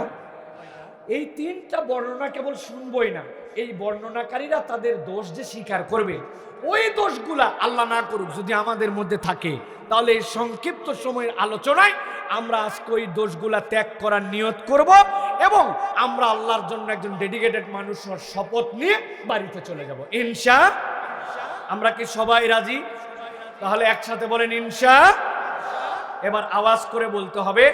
এই 3টা বর্ণনা কেবল শুনবই না, এই বর্ণনাকারীরা তাদের দোষ যে স্বীকার করবে, ওই দোষগুলা আল্লাহ না করুক যদি আমাদের মধ্যে থাকে, তাহলে এই সংক্ষিপ্ত সময়ের আলোচনায় আমরা আজকে ওই দোষগুলা ত্যাগ করার নিয়ত করব, এবং আমরা আল্লাহর জন্য একজন ডেডিকেটেড মানুষ হওয়ার শপথ নিয়ে বাড়িতে চলে যাব ইনশাআল্লাহ। আমরা কি সবাই রাজি? তাহলে একসাথে বলেন ইনশাআল্লাহ। এবার আওয়াজ করে বলতে হবে,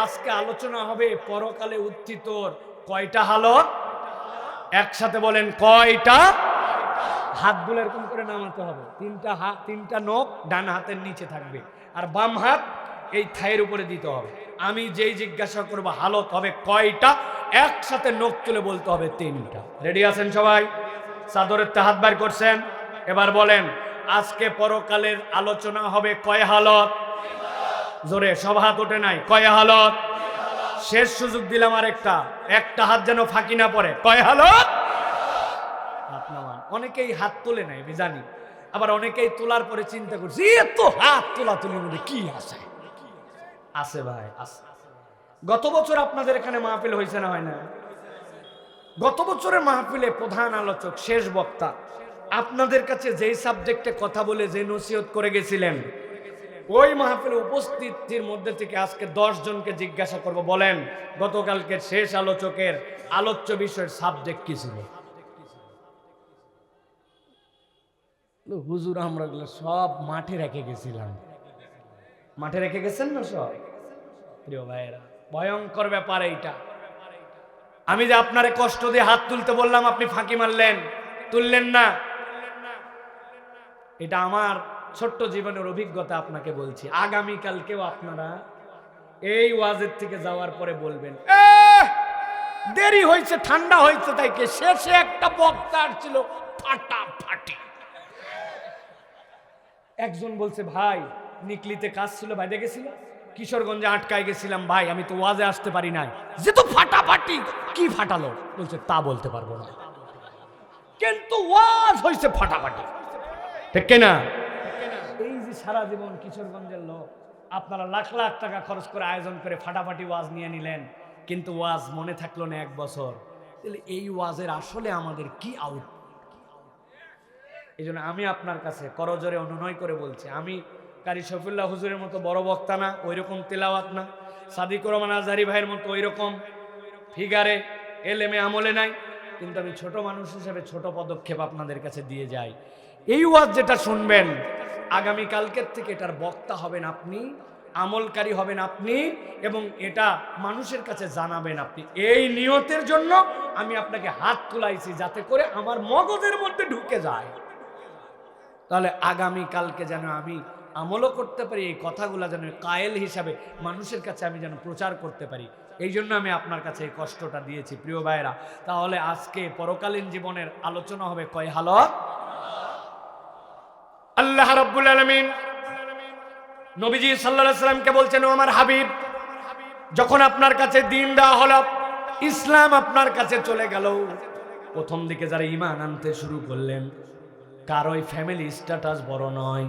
আজকে আলোচনা হবে পরকালে উত্থিতর কয়টা হালত। একসাথে বলেন, কয়টা? হাতগুলো এরকম করে নামাতে হবে। 3টা হাত, 3টা নখ ডান হাতের নিচে থাকবে, আর বাম হাত এই থায়ের উপরে দিতে হবে। আমি যেই জিজ্ঞাসা করব হালত হবে কয়টা, একসাথে নখ তুলে বলতে হবে 3টা। রেডি আছেন সবাই? চাদরের হাত বার করছেন? এবার বলেন, আজকে পরকালের আলোচনা হবে কয় হালত? জোরে, সব হাত ওঠে নাই। কয় হালত? শেষ সুযোগ দিলাম আরেকটা, একটা হাত যেন ফাঁকি না পড়ে। কয় হালত? হাত নামান। অনেকেই হাত তোলে নাই আমি জানি, আবার অনেকেই তোলার পরে চিন্তা করছে এত হাত তোলা তুলির মধ্যে কি আছে? আছে ভাই, আছে। গত বছর আপনাদের এখানে মাহফিল হয়েছে না হয় না? গত বছরের মাহফিলে প্রধান আলোচক, শেষ বক্তা আপনাদের কাছে যেই সাবজেক্টে কথা বলে যে নসিহত করে গেছিলেন, ওই মাহফিলে উপস্থিতির মধ্যে থেকে আজকে 10 জনকে জিজ্ঞাসা করব, বলেন গতকালকে শেষ আলোচকের আলোচ্য বিষয়ের সাবজেক্ট কি ছিল? হুজুর আমরা সব মাঠে রেখে গেছিলাম। মাঠে রেখে গেছেন না সব? প্রিয় ভাইয়েরা, ভয়ঙ্কর ব্যাপার এইটা। আমি যে আপনারে কষ্ট দিয়ে হাত তুলতে বললাম, আপনি ফাঁকি মারলেন, তুললেন না। এটা আমার ছোট্ট জীবনের অভিজ্ঞতা আপনাকে বলছি, আগামীকালকেও আপনারা এই ওয়াজের থেকে যাওয়ার পরে বলবেন দেরি হয়েছে, ঠান্ডা হয়েছে, তাই কে শেষে একটা বক্তা ছিল ফাটাফাটি। একজন বলছে ভাই নিকলিতে কাজ ছিল, বাইরে গেছিল, কিশোরগঞ্জে আটকায় গেছিলাম ভাই, আমি তো ওয়াজে আসতে পারি নাই। যে তো ফাটাফাটি, কি ফাটালো? বলছে তা বলতে পারবো না, কিন্তু ওয়াজ হয়েছে ফাটাফাটি, ঠিক না? এই যে সারা জীবন কিশোরগঞ্জের লোক, আপনারা লাখ লাখ টাকা খরচ করে আয়োজন করে ফাটাফাটি ওয়াজ নিয়ে নিলেন, কিন্তু ওয়াজ মনে থাকলো না 1 বছর। তাহলে এই ওয়াজের আসলে আমাদের কি আউট? এই জন্য আমি আপনার কাছে করজোরে অনুনয় করে বলছি, আমি কারি শফিউল্লাহ হুজুরের মতো বড় বক্তা না, ওই রকম তেলাওয়াত না, সাদিকুর রহমান আজহারি ভাইয়ের মতো ওই রকম ফিগারে এলেমে আমলে নাই, কিন্তু আমি ছোট মানুষ হিসেবে ছোট পদক্ষেপ আপনাদের কাছে দিয়ে যাই। এই ওয়াজ যেটা শুনবেন, আগামীকালকের থেকে এটার বক্তা হবেন আপনি, আমলকারী হবেন আপনি, এবং এটা মানুষের কাছে জানাবেন আপনি। এই নিয়তের জন্য আমি আপনাকে হাত তুলাইছি, যাতে করে আমার মগজের মধ্যে ঢুকে যায়, তাহলে আগামীকালকে যেন আমি আমলও করতে পারি, এই কথাগুলো যেন কায়েল হিসাবে মানুষের কাছে আমি যেন প্রচার করতে পারি। এই জন্য আমি আপনার কাছে এই কষ্টটা দিয়েছি প্রিয় ভাইরা। তাহলে আজকে পরকালীন জীবনের আলোচনা হবে কয় হালত। আল্লাহ রাব্বুল আলামিন নবীজি সাল্লাল্লাহু আলাইহি সাল্লামকে বলছেন, ও আমার হাবিব, যখন আপনার কাছে দ্বীন দেওয়া হলো, ইসলাম আপনার কাছে চলে গেল, প্রথম দিকে যারা ঈমান আনতে শুরু করলেন, কারোই ফ্যামিলি স্ট্যাটাস বড় নয়,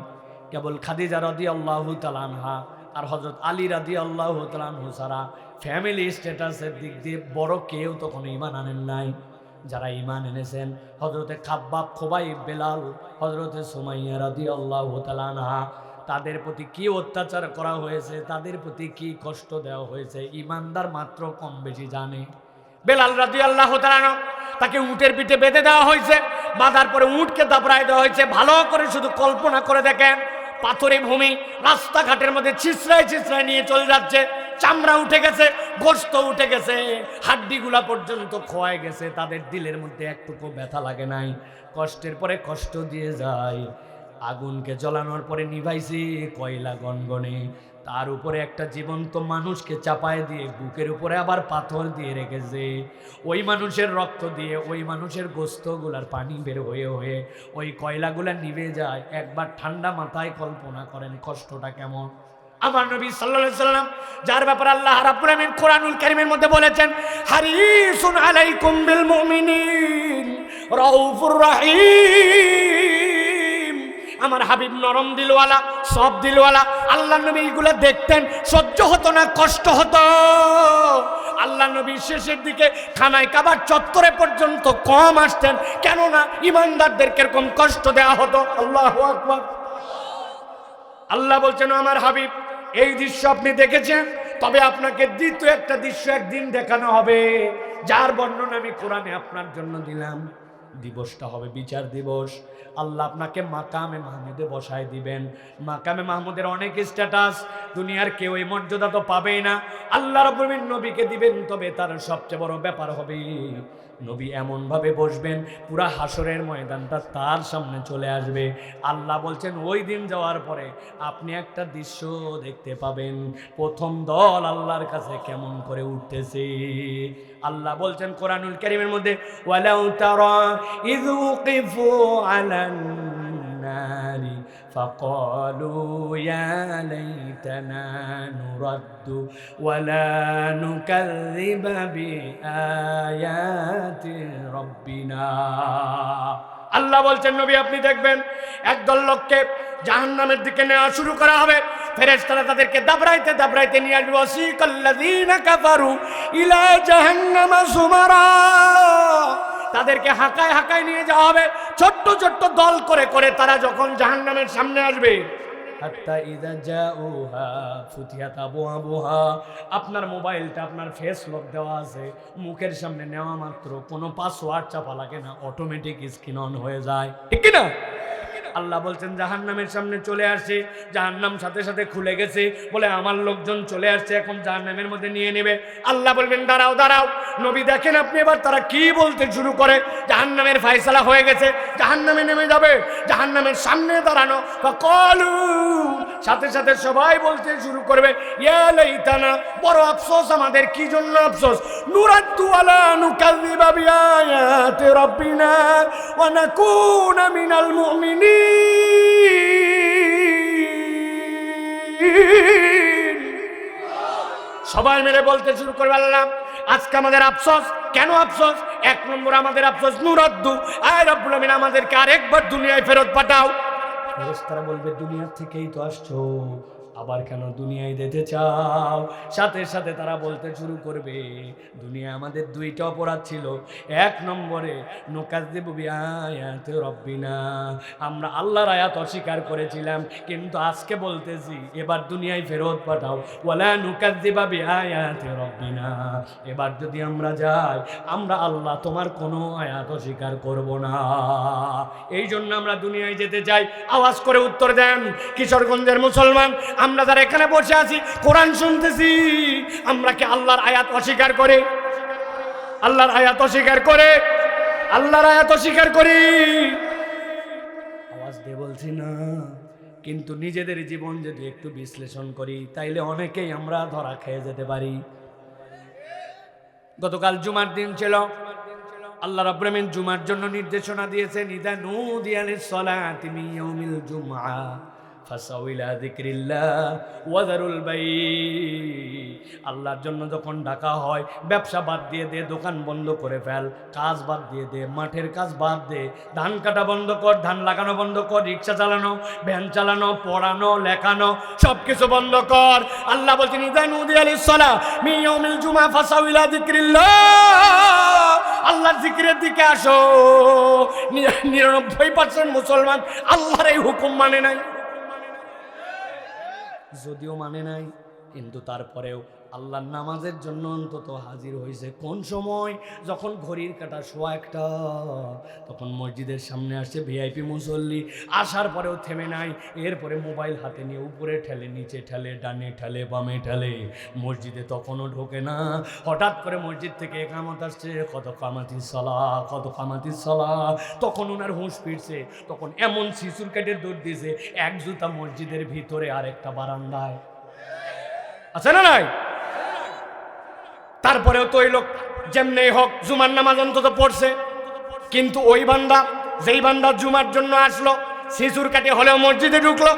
কেবল খাদিজা রাদিয়াল্লাহু তাআলা আনহা আর হযরত আলী রাদিয়াল্লাহু তাআলা আনহু ছাড়া ফ্যামিলি স্ট্যাটাসের দিক দিয়ে বড় কেউ তখন ঈমান আনেন নাই। যারা ঈমান এনেছেন, হযরতে খাব্বাব, খুবাইব, বেলাল, হযরতে সুমাইয়া রাদিয়াল্লাহু তাআলা আনহা, তাদের প্রতি কি অত্যাচার করা হয়েছে, তাদের প্রতি কি কষ্ট দেওয়া হয়েছে, ঈমানদার মাত্র কম বেশি জানে। বেলাল রাদিয়াল্লাহু তাআলা আনহু, তাকে উটের পিঠে বেঁধে দেওয়া হয়েছে, বাঁধার পরে উটকে দাবড়ায় দেওয়া হয়েছে। ভালো করে শুধু কল্পনা করে দেখেন, পাথরে ভূমি, রাস্তাঘাটের মধ্যে ছিছড়ায় ছিছড়ায় নিয়ে চলে যাচ্ছে, চামড়া উঠে গেছে, গোশত উঠে গেছে, হাড্ডিগুলা পর্যন্ত খোয়ায় গেছে, তাদের দিলের মধ্যে একটুকু ব্যথা লাগে নাই। কষ্টের পরে কষ্ট দিয়ে যায়, আগুনকে জ্বলানোর পরে নিভাইছে কয়লা গনগনে, তার উপরে একটা জীবন্ত মানুষকে চাপায় দিয়ে বুকের উপরে আবার পাথর দিয়ে রেখেছে। ওই মানুষের রক্ত দিয়ে, ওই মানুষের গোস্তগুলার পানি বের হয়ে হয়ে ওই কয়লাগুলা নিভে যায়। একবার ঠান্ডা মাথায় কল্পনা করেন কষ্টটা কেমন। আমার নবী সাল্লাল্লাহু আলাইহি সাল্লাম, যার ব্যাপারে আল্লাহ রাব্বুল আলামিন কোরআনুল কারীমের মধ্যে বলেছেন, হারিসুন আলাইকুম বিল মুমিনিন রাউফুর রাহিম, আমার হাবিব নরম দিলওয়ালা, সব দিলওয়ালা। আল্লাহ নবী এগুলো দেখতেন, সহ্য হতো না, কষ্ট হতো। আল্লাহ নবী শেষের দিকে খানায় কাবার চত্বরে পর্যন্ত কম আসতেন, কেননা ইমানদারদের কিরকম কষ্ট দেওয়া হতো। আল্লাহু আকবার। আল্লাহ বলছেন, আমার হাবিব, এই দৃশ্য আপনি দেখেছেন, তবে আপনাকে দ্বিতীয় একটা দৃশ্য একদিন দেখানো হবে, যার বর্ণনা আমি কোরআনে আপনার জন্য দিলাম। দিবসটা হবে বিচার দিবস। আল্লাহ আপনাকে মাকামে মাহমুদে বসায় দিবেন। মাকামে মাহমুদের অনেক স্ট্যাটাস, দুনিয়ার কেউ এই মর্যাদা তো পাবেই না। আল্লাহ রাব্বুল আলামিন নবীকে দিবেন, তবে তার সবচেয়ে বড় ব্যাপার হবে নবী এমন ভাবে বসবেন, পুরা হাসরের ময়দানটা তার সামনে চলে আসবে। আল্লাহ বলছেন, ওই দিন যাওয়ার পরে আপনি একটা দৃশ্য দেখতে পাবেন, প্রথম দল আল্লাহর কাছে কেমন করে উঠতেছে। আল্লাহ বলছেন কোরআনুল কারীমের মধ্যে, ওয়ালাউ তারা ইয উকিফু আলান নারি ফাকালু ইয়া লাইতানা নুরাদ্দু ওয়ালা নুকাযযিবা বিআয়াতি রাব্বিনা। আল্লাহ বলছেন, নবী আপনি দেখবেন একদল লোককে জাহান্নামের দিকে নেওয়া শুরু করা হবে, ফেরেশতারা তাদেরকে দাবড়াইতে দাবড়াইতে নিয়ে আসবে। ওয়াসিকাল্লাযীনা কাফারু ইলা জাহান্নামা যুমারা, তাদেরকে হাঁকায় হাঁকায় নিয়ে যাওয়া হবে, ছোট্ট ছোট্ট দল করে করে তারা যখন জাহান্নামের সামনে আসবে। হাত্তা ইযা জাউহা ফুতিহাত আবওয়াবুহা, আপনার মোবাইলটা আপনার ফেস লক দেওয়া আছে, মুখের সামনে নেওয়া মাত্র কোনো পাসওয়ার্ড চাপা লাগে না, অটোমেটিক স্ক্রিন অন হয়ে যায়, ঠিক কি না? আল্লাহ বলছেন জাহান্নামের সামনে চলে আসে, জাহান্নাম সাথে সাথে খুলে গেছে, বলে আমার লোকজন চলে আসছে, এখন জাহান্নামের মধ্যে নিয়ে নেবে। আল্লাহ বলবেন দাঁড়াও দাঁড়াও। নবী দেখেন আপনি এবার তারা কি বলতে শুরু করে, জাহান্নামের ফয়সালা হয়ে গেছে, জাহান্নামে নেমে যাবে, জাহান্নামের সামনে দাঁড়ানো। ফাকালু, সাথে সাথে সবাই বলতে শুরু করবে ইয়া লাইতানা, বড় আফসোস আমাদের। কি জন্য আফসোস? নুরাদ্দু আলা নুকাযযিবা বিআয়াতি রাব্বিনা ওয়া নাকুনা মিনাল মুমিনিন। সবাই মিলে বলতে শুরু করবে আল্লাহ আজকে আমাদের আফসোস। কেন আফসোস? এক নম্বর আমাদের আফসোস নুরাদ্দু, আয় রব্বুল আমিন আমাদেরকে আরেকবার দুনিয়ায় ফেরত পাঠাও। ফেরেশতারা বলবে দুনিয়া থেকেই তো আসছো, আবার কেন দুনিয়ায় যেতে চাও? সাথে সাথে তারা বলতে শুরু করবে দুনিয়া আমাদের দুইটা অপরাধ ছিল। এক নম্বরে নুকাযযিবু বিআয়াতি রাব্বিনা, আমরা আল্লাহর আয়াত অস্বীকার করেছিলাম, কিন্তু আজকে বলতেছি এবার দুনিয়ায় ফেরত পাঠাও। ওয়ালা নুকাযযিবা বিআয়াতি রাব্বিনা, এবার যদি আমরা যাই আমরা আল্লাহ তোমার কোনো আয়াত অস্বীকার করব না। এই জন্য আমরা দুনিয়ায় যেতে চাই। আওয়াজ করে উত্তর দেন কিশোরগঞ্জের মুসলমান, আমরা যারা এখানে বসে আছি কোরআন শুনতেছি, আমরা কি আল্লাহর আয়াত অস্বীকার করে? আল্লাহর আয়াত অস্বীকার করে? আল্লাহর আয়াত অস্বীকার করি? আওয়াজ দিয়ে বলছি না, কিন্তু নিজেদের জীবন যদি একটু বিশ্লেষণ করি তাইলে অনেকেই আমরা ধরা খেয়ে যেতে পারি। গতকাল জুমার দিন ছিল, আল্লাহ রাব্বুল আমিন জুমার জন্য নির্দেশনা দিয়েছেন ইযা নুদিয়া লিস-সালাতি মিন ইয়াউমিল জুমআ ফাসাউ ইলা যিকরিল্লাহ ওয়া যারুল বাই। আল্লাহর জন্য যখন ডাকা হয় ব্যবসা বাদ দিয়ে দে, দোকান বন্ধ করে ফেল, কাজ বাদ দিয়ে দে, মাঠের কাজ বাদ দে, ধান কাটা বন্ধ কর, ধান লাগানো বন্ধ কর, রিক্সা চালানো, ভ্যান চালানো, পড়ানো লেখানো সব কিছু বন্ধ কর। আল্লাহ বলছেন ইযা নুদিয়া লিস-সালাহ মিন ইয়াউমিল জুমআ ফাসাউ ইলা যিকরিল্লাহ, আল্লাহর জিকিরের দিকে আসো। 99% মুসলমান আল্লাহর এই হুকুম মানে নাই। যদিও মানে নাই, কিন্তু তারপরেও আল্লাহর নামাজের জন্য অন্তত হাজির হয়েছে। কোন সময়? যখন ঘড়ির কাঁটা 1:15, তখন মসজিদের সামনে আসছে ভিআইপি মুসল্লি, আসার পরেও থেমে নাই। এরপরে মোবাইল হাতে নিয়ে উপরে ঠেলে, নিচে ঠেলে, ডানে ঠেলে, বামে ঠেলে, মসজিদে তখনও ঢোকে না। হঠাৎ করে মসজিদ থেকে একামত আসছে, কত কামাতিস সালাহ, কত কামাতিস সালাহ। তখন ওনার হুঁশ ফিরছে, তখন এমন শিশুর কাটে দৌড় দিয়েছে, এক জুতা মসজিদের ভিতরে আর একটা বারান্দায়। আছে না নাই? তারপরেও তো ওই লোক যেমনি হোক জুমার নামাজ অন্তত পড়ছে, কিন্তু ওই বান্দা, যেই বান্দা জুমার জন্য আসলো, শিশুর কাটে হলেও মসজিদে ঢুকলো,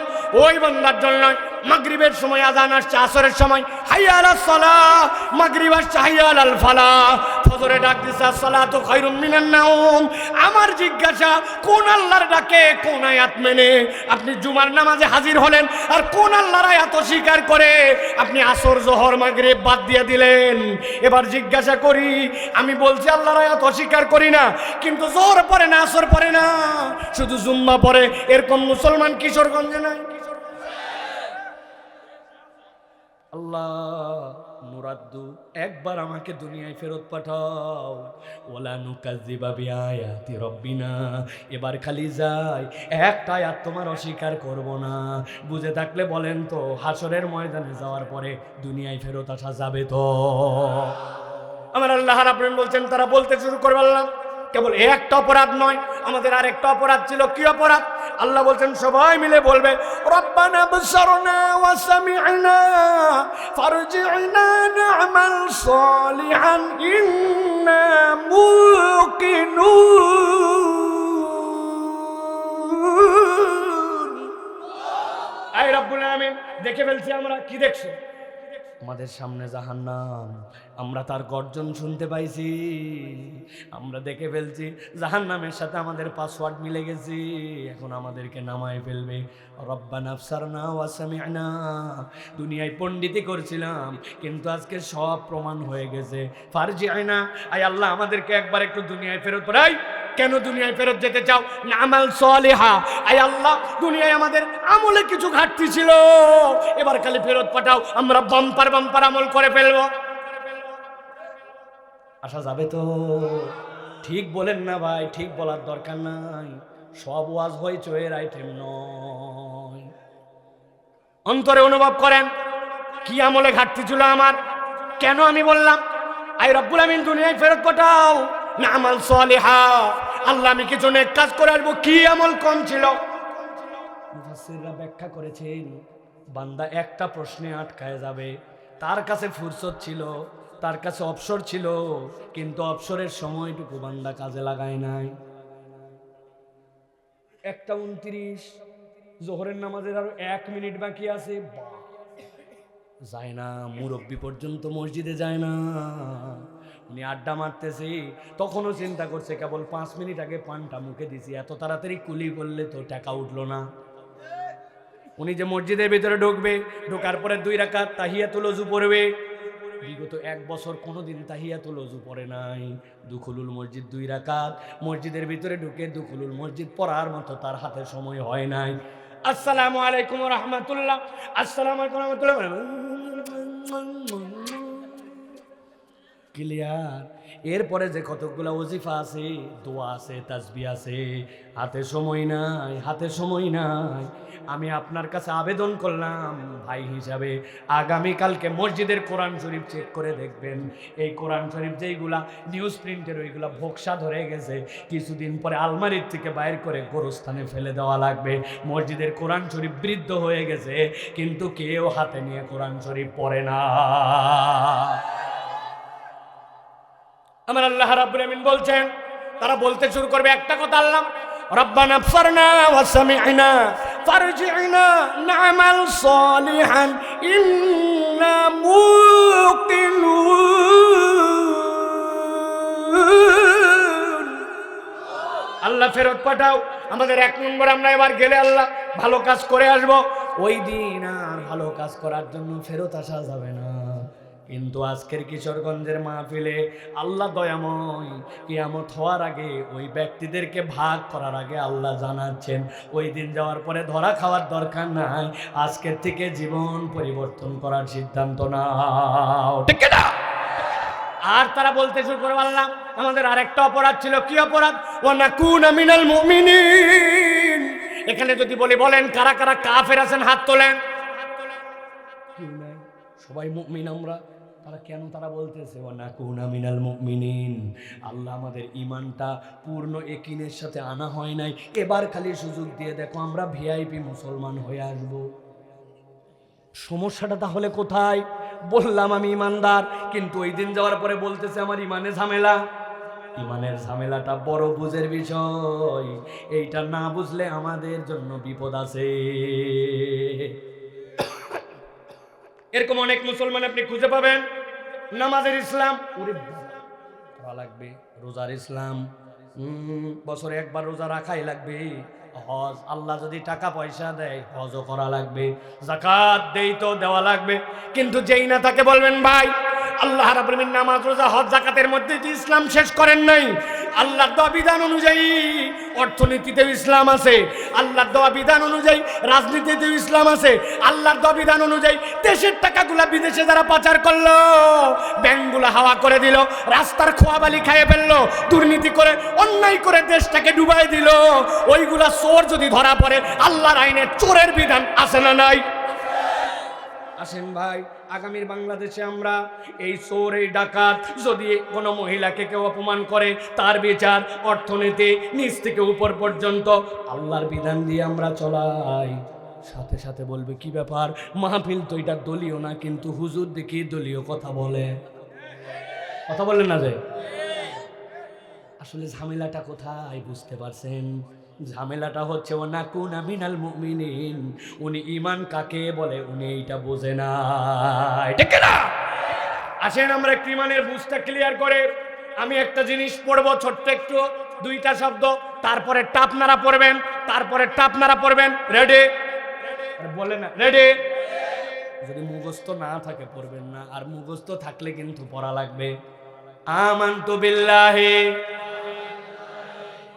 ওই বান্দার জন্য মাগরিবের সময় আযান আসছে, আসরের সময় হাইয়া আলাস সালাহ, মাগরিব আসছে হাইয়া আলাল ফালাহ, ফজরে ডাক দিছে আসসালাতু খায়রুম মিনান নাওম। আমার জিজ্ঞাসা, কোন আল্লাহর ডাকে, কোন আয়াত মেনে আপনি জুমার নামাজে হাজির হলেন, আর কোন আল্লাহর আয়াত অস্বীকার করে আপনি আসর, জোহর, মাগরিব বাদ দিয়ে দিলেন? এবার জিজ্ঞাসা করি, আমি বলছি আল্লাহর আয়াত অস্বীকার করি না, কিন্তু জোহর পড়ে না, আসর পড়ে না, শুধু জুম্মা পড়ে, এরকম মুসলমান কিশোরগঞ্জে নাই? আল্লাহ নুরাদ্দু, একবার আমাকে দুনিয়ায় ফেরত পাঠাও। ওয়ালা নুকাযযিবা বিআয়াতি রাব্বিনা, এবার খালি যাই, একটা আয়াত তোমার অস্বীকার করব না। বুঝে থাকলে বলেন তো, হাসরের ময়দানে যাওয়ার পরে দুনিয়ায় ফেরত আসা যাবে তো? আমার আল্লাহ রাব্বুল আলামিন বলছেন, তারা বলতে শুরু করবে আল্লাহ কেবল একটা অপরাধ নয়, আমাদের আরেকটা অপরাধ ছিল। কি অপরাধ? আল্লাহ বলছেন সবাই মিলে বলবে রব্বানা বসরনা ওয়া সামি'না ফারজি'না না'মাল সালিহান ইন্না মুকিনুন। আয় রব্বুল আলামিন, দেখে ফেলছি আমরা। কি দেখছো? আমাদের সামনে জাহান্নাম, আমরা তার গর্জন শুনতে পাইছি, আমরা দেখে ফেলছি জাহান্নামের সাথে আমাদের পাসওয়ার্ড মিলে গেছি, এখন আমাদেরকে নামায় ফেলবে। রব্বানা আবসারনা ওয়া সামি'না, দুনিয়ায় পণ্ডিতি করছিলাম, কিন্তু আজকে সব প্রমাণ হয়ে গেছে। ফারজি'না, আয় আল্লাহ আমাদেরকে একবার একটু দুনিয়ায় ফেরত পাঠাই। কেন দুনিয়ায় ফেরত যেতে চাও? নামাল সালিহা, আয় আল্লাহ দুনিয়ায় আমাদের আমলে কিছু ঘাটতি ছিল, এবার খালি ফেরত পাঠাও, আমরা বাম্পার বাম্পার আমল করে ফেলবো। আসা যাবে তো? ঠিক বলেন না ভাই? ঠিক বলার দরকার নাই। সব ওয়াজ হইচইয়ের আইটেম নয়। অন্তরে অনুভব করেন কি আমলে ঘাটতি ছিল আমার, কেন আমি বললাম আই রব্বুল আমিন দুনিয়ায় ফেরত পাঠাও না আমাল সালিহা, আল্লাহ আমি কিছু নেক কাজ করে আসবো, কি আমল কম ছিল? মুফাসসিররা ব্যাখ্যা করেছেন বান্দা একটা প্রশ্নে আটকায় যাবে। তার কাছে ফুরসত ছিল, তার কাছে অবসর ছিল, কিন্তু অবসরের সময়টুকু বান্দা কাজে লাগায় নাই। 1:29 জোহরের নামাজের আরো 1 মিনিট বাকি আছে, যায় না, মুরব্বি পর্যন্ত মসজিদে যায় না, উনি আড্ডা মারতেছে, তখনও চিন্তা করছে কেবল 5 মিনিট আগে পানটা মুখে দিছি, এত তাড়াতাড়ি কুলি করলে তো টাকা উঠলো না। উনি যে মসজিদের ভিতরে ঢুকবে, ঢোকার পরে 2 রাকাত তাহিয়াতুল ওযু পড়বে, বিগত 1 বছর কোনোদিন তাহিয়াতুল ওযু পড়ে নাই। দুখুলুল মসজিদ 2 রাকাত, মসজিদের ভিতরে ঢুকে দুখুলুল মসজিদ পড়ার মতো তার হাতে সময় হয় নাই। আসসালামু আলাইকুম ওয়া রাহমাতুল্লাহ, আসসালামু আলাইকুম ওয়া রাহমাতুল্লাহ, ক্লিয়ার। এরপরে যে কতগুলা ওজিফা আছে, দোয়া আছে, তাসবিহ আছে, হাতে সময় নাই, হাতে সময় নাই। আমি আপনার কাছে আবেদন করলাম ভাই হিসাবে, আগামীকালকে মসজিদের কোরআন শরীফ চেক করে দেখবেন। এই কোরআন শরীফ যেইগুলা নিউজ প্রিন্টের ওইগুলা ভোকসা ধরে গেছে, কিছুদিন পরে আলমারির থেকে বাইর করে গোরস্থানে ফেলে দেওয়া লাগবে। মসজিদের কোরআন শরীফ বৃদ্ধ হয়ে গেছে, কিন্তু কেউ হাতে নিয়ে কোরআন শরীফ পড়ে না। আমার আল্লাহ রাব্বুল আমিন বলছেন, তারা বলতে শুরু করবে একটা কথা, আল্লাহ রব্বানা আবসারনা ওয়া সামি'না ফারজি'না না'মাল সালিহান ইন্না মুকিনুন। আল্লাহ ফেরত পাঠাও আমাদের, 1 নম্বর আমরা এবার গেলে আল্লাহ ভালো কাজ করে আসব, ওই দিন আর ভালো কাজ করার জন্য ফেরত আসা যাবে না। কিন্তু আজকের কিশোরগঞ্জের মাহফিলে আল্লাহ দয়াময়, কিয়ামত হওয়ার আগে ওই ব্যক্তিদেরকে ভাগ করার আগে আল্লাহ জানাচ্ছেন ওই দিন যাওয়ার পরে ধরা খাওয়ার দরকার নাই, আজকের থেকে জীবন পরিবর্তন করার সিদ্ধান্ত নাও, ঠিক না? আর তারা বলতে শুরু করে, আল্লাহ আমাদের আরেকটা অপরাধ ছিল, কি অপরাধ? ওয়া নাকুনা মিনাল মুমিনিন। এখানে যদি বলেন কারা কারা কাফের আছেন, হাত তোলেন। কেউ নাই, সবাই মুমিন আমরা। তারা কেন তারা বলতেছে ওয়া নাকুনা মিনাল মুমিনিন? আল্লাহ আমাদের ঈমানটা পূর্ণ ইয়াকিনের সাথে আনা হয় নাই, এবার খালি সুযোগ দিয়ে দেখো আমরা ভিআইপি মুসলমান হয়ে আসব। সমস্যাটা তাহলে কোথায়? বললাম আমি ইমানদার, কিন্তু ওই দিন যাওয়ার পরে বলতেছে আমার ইমানে ঝামেলা। ইমানের ঝামেলাটা বড় বুঝের বিষয়, এইটা না বুঝলে আমাদের জন্য বিপদ আছে। এরকম অনেক মুসলমান আপনি খুঁজে পাবেন, নামাজের ইসলাম করা লাগবে, রোজার ইসলাম বছরে একবার রোজা রাখাই লাগবে, হজ আল্লাহ যদি টাকা পয়সা দেয় হজও করা লাগবে, যাকাত দেই তো দেওয়া লাগবে। কিন্তু যেই না তাকে বলবেন ভাই আল্লাহ রাব্বুল আমিন নামাজ রোজা হজ যাকাতের মধ্যে যে ইসলাম শেষ করেন নাই, আল্লাহর দেওয়া বিধান অনুযায়ী অর্থনীতিতেও ইসলাম আছে, আল্লাহর দেওয়া বিধান অনুযায়ী রাজনীতিতেও ইসলাম আছে, আল্লাহর দেওয়া বিধান অনুযায়ী দেশের টাকাগুলা বিদেশে যারা পাচার করলো, ব্যাংকগুলা হাওয়া করে দিল, রাস্তার খোয়াবালি খাইয়ে ফেললো, দুর্নীতি করে অন্যায় করে দেশটাকে ডুবাই দিল, ওইগুলা চোর যদি ধরা পড়ে আল্লাহর আইনে চোরের বিধান আছে না নাই? আসেন ভাই, আগামীর বাংলাদেশে আমরা এই চোর এই ডাকাত যদি কোনো মহিলাকে কেউ অপমান করে তার বিচার অর্থনীতি নিচ থেকে উপর পর্যন্ত আল্লাহর বিধান দিয়ে আমরা চলাই। সাথে সাথে বলবে কি ব্যাপার, মাহফিল তো এটা দলীয় না, কিন্তু হুজুর দেখি দলীয় কথা বলে, কথা বলেন না যে? আসলে ঝামেলাটা কোথায় বুঝতে পারছেন? ঝামেলাটা হচ্ছে ও নাকুনা মিনাল মুমিনিন, উনি ঈমান কাকে বলে উনি এইটা বোঝে না, ঠিক না? আসেন আমরা একটু ঈমানের বুঝটা ক্লিয়ার করে, আমি একটা জিনিস পড়বো ছোট্ট একটু, 2টা শব্দ, তারপরে টাপনারা পড়বেন, তারপরে টাপনারা পড়বেন। রেডি? বলে না রেডি? যদি মুখস্থ না থাকে পড়বেন না, আর মুখস্থ থাকলে কিন্তু পড়া লাগবে। আমানতু বিল্লাহি,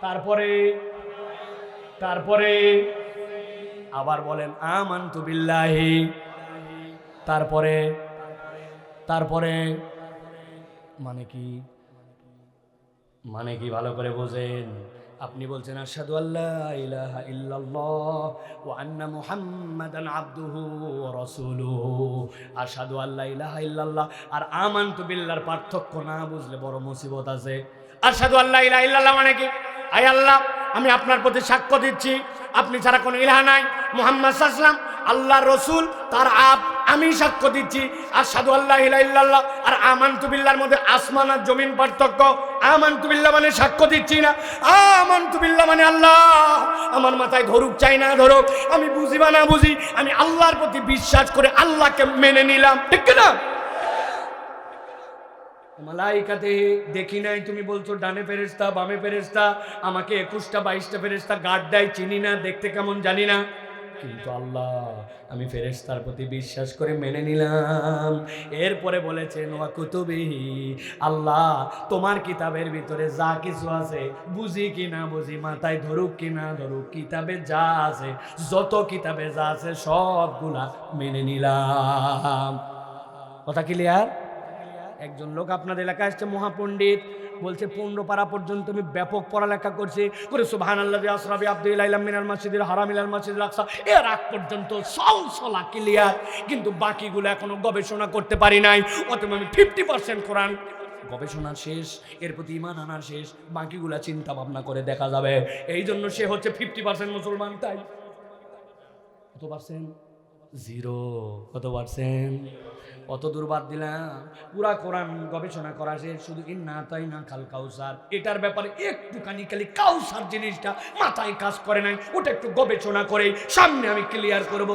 তারপরে তারপরে আবার বলেন আমানতু বিল্লাহি, তারপরে তারপরে মানে কি, মানে কি ভালো করে বোঝেন। আপনি বলছেন আশহাদু আল্লা ইলাহা ইল্লাল্লাহ ওয়া আন্না মুহাম্মাদান আবদুহু ওয়া রাসূলুহু। আশহাদু আল্লা ইলাহা ইল্লাল্লাহ আর আমানতু বিল্লাহর পার্থক্য না বুঝলে বড় মুসিবত আছে। আশহাদু আল্লা ইলাহা ইল্লাল্লাহ মানে কি? আয় আল্লাহ, আমি আপনার প্রতি সাক্ষ্য দিচ্ছি আপনি ছাড়া কোনো ইলাহ নাই, মুহাম্মদ সাল্লাল্লাহু আলাইহি ওয়াসাল্লাম আল্লাহর রাসূল, তার আমি সাক্ষ্য দিচ্ছি। আশহাদু আল্লা ইলাহা ইল্লাল্লাহ আর আমানতু বিল্লাহর মধ্যে আসমান আর জমিন পার্থক্য। আমানতু বিল্লাহ মানে সাক্ষ্য দিচ্ছি না, আমানতু বিল্লাহ মানে আল্লাহ আমার মাথায় ধরুক চাই না ধরুক, আমি বুঝি বা না বুঝি, আমি আল্লাহর প্রতি বিশ্বাস করে আল্লাহকে মেনে নিলাম, ঠিক না? মালাইকাতে দেখি নাই, তুমি বলছো ডানে ফেরেশতা বামে ফেরেশতা, আমাকে 21টা 22টা ফেরেশতা গার্ড দেয়, চিনি না, দেখতে কেমন জানি না, কিন্তু আল্লাহ আমি ফেরেশতার প্রতি বিশ্বাস করে মেনে নিলাম। এরপরে বলেছেন ওয়া কুতুবিহি, আল্লাহ তোমার কিতাবের ভিতরে যা কিছু আছে বুঝি কি না বুঝি, মাথায় ধরুক কি না ধরুক, কিতাবে যা আছে, যত কিতাবে যা আছে সবগুলা মেনে নিলাম। কথা ক্লিয়ার? একজন লোক আপনাদের এলাকায় আসছে, মহাপণ্ডিত, বলছে 15 পারা পর্যন্ত আমি ব্যাপক পড়ালেখা করছি, করে সুবহানাল্লাযী আসরা বিআবদিহি লাইলাম মিনাল মাসজিদিল হারাম ইলাল মাসজিদিল আকসা, এর আগ পর্যন্ত সলসলা ক্লিয়ার, কিন্তু বাকিগুলো এখনো গবেষণা করতে পারি নাই। অতএব আমি 50% কোরআন গবেষণা শেষ, এর প্রতি ঈমান আনার শেষ, বাকিগুলা চিন্তা ভাবনা করে দেখা যাবে। এই জন্য সে হচ্ছে 50% মুসলমান। তাই কত পার্সেন্ট? 0। কত পার্সেন্ট? অত দূর বাদ দিলাম, পুরা কোরআন গবেষণা করা শেষ, শুধু ইন্না আতাইনা কাল কাউসার, এটার ব্যাপারে একটুখানি খালি কাউসার জিনিসটা মাথায় কাজ করে নাই, ওটা একটু গবেষণা করে সামনে আমি ক্লিয়ার করব।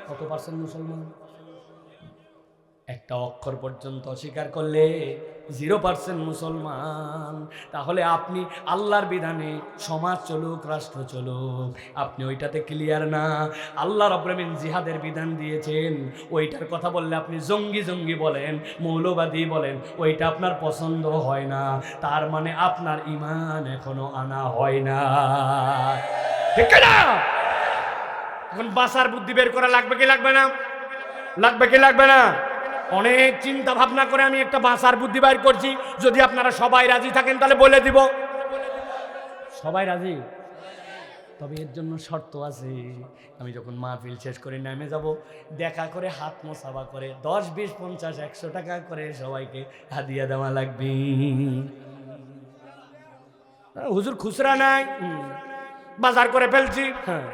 কত পার্সেন্ট মুসলমান? একটা অক্ষর পর্যন্ত অস্বীকার করলে 0% মুসলমান। তাহলে আপনি আল্লাহর বিধানে সমাজ চলুক, রাষ্ট্র চলুক, আপনি ওইটাতে ক্লিয়ার না। আল্লাহ রাব্বুল আলামিন জিহাদের বিধান দিয়েছেন, ওইটার কথা বললে আপনি জঙ্গি বলেন, মৌলবাদী বলেন, ওইটা আপনার পছন্দ হয় না, তার মানে আপনার ঈমান এখনো আনা হয় না, ঠিক না? এখন বাসার বুদ্ধি বের করা লাগবে কি লাগবে না? লাগবে কি লাগবে না? অনেক চিন্তা ভাবনা করে আমি একটা বাঁচার বুদ্ধি বাইর করছি, যদি আপনারা সবাই রাজি থাকেন তাহলে বলে দিব। সবাই রাজি? তবে এর জন্য শর্ত আছে, আমি যখন মাহফিল শেষ করে নেমে যাব, দেখা করে হাত মোসাফা করে 10, 20, 50, 100 টাকা করে সবাইকে হাদিয়া দেওয়া লাগবে। হুজুর খুচরা নাই, বাজার করে ফেলছি, হ্যাঁ,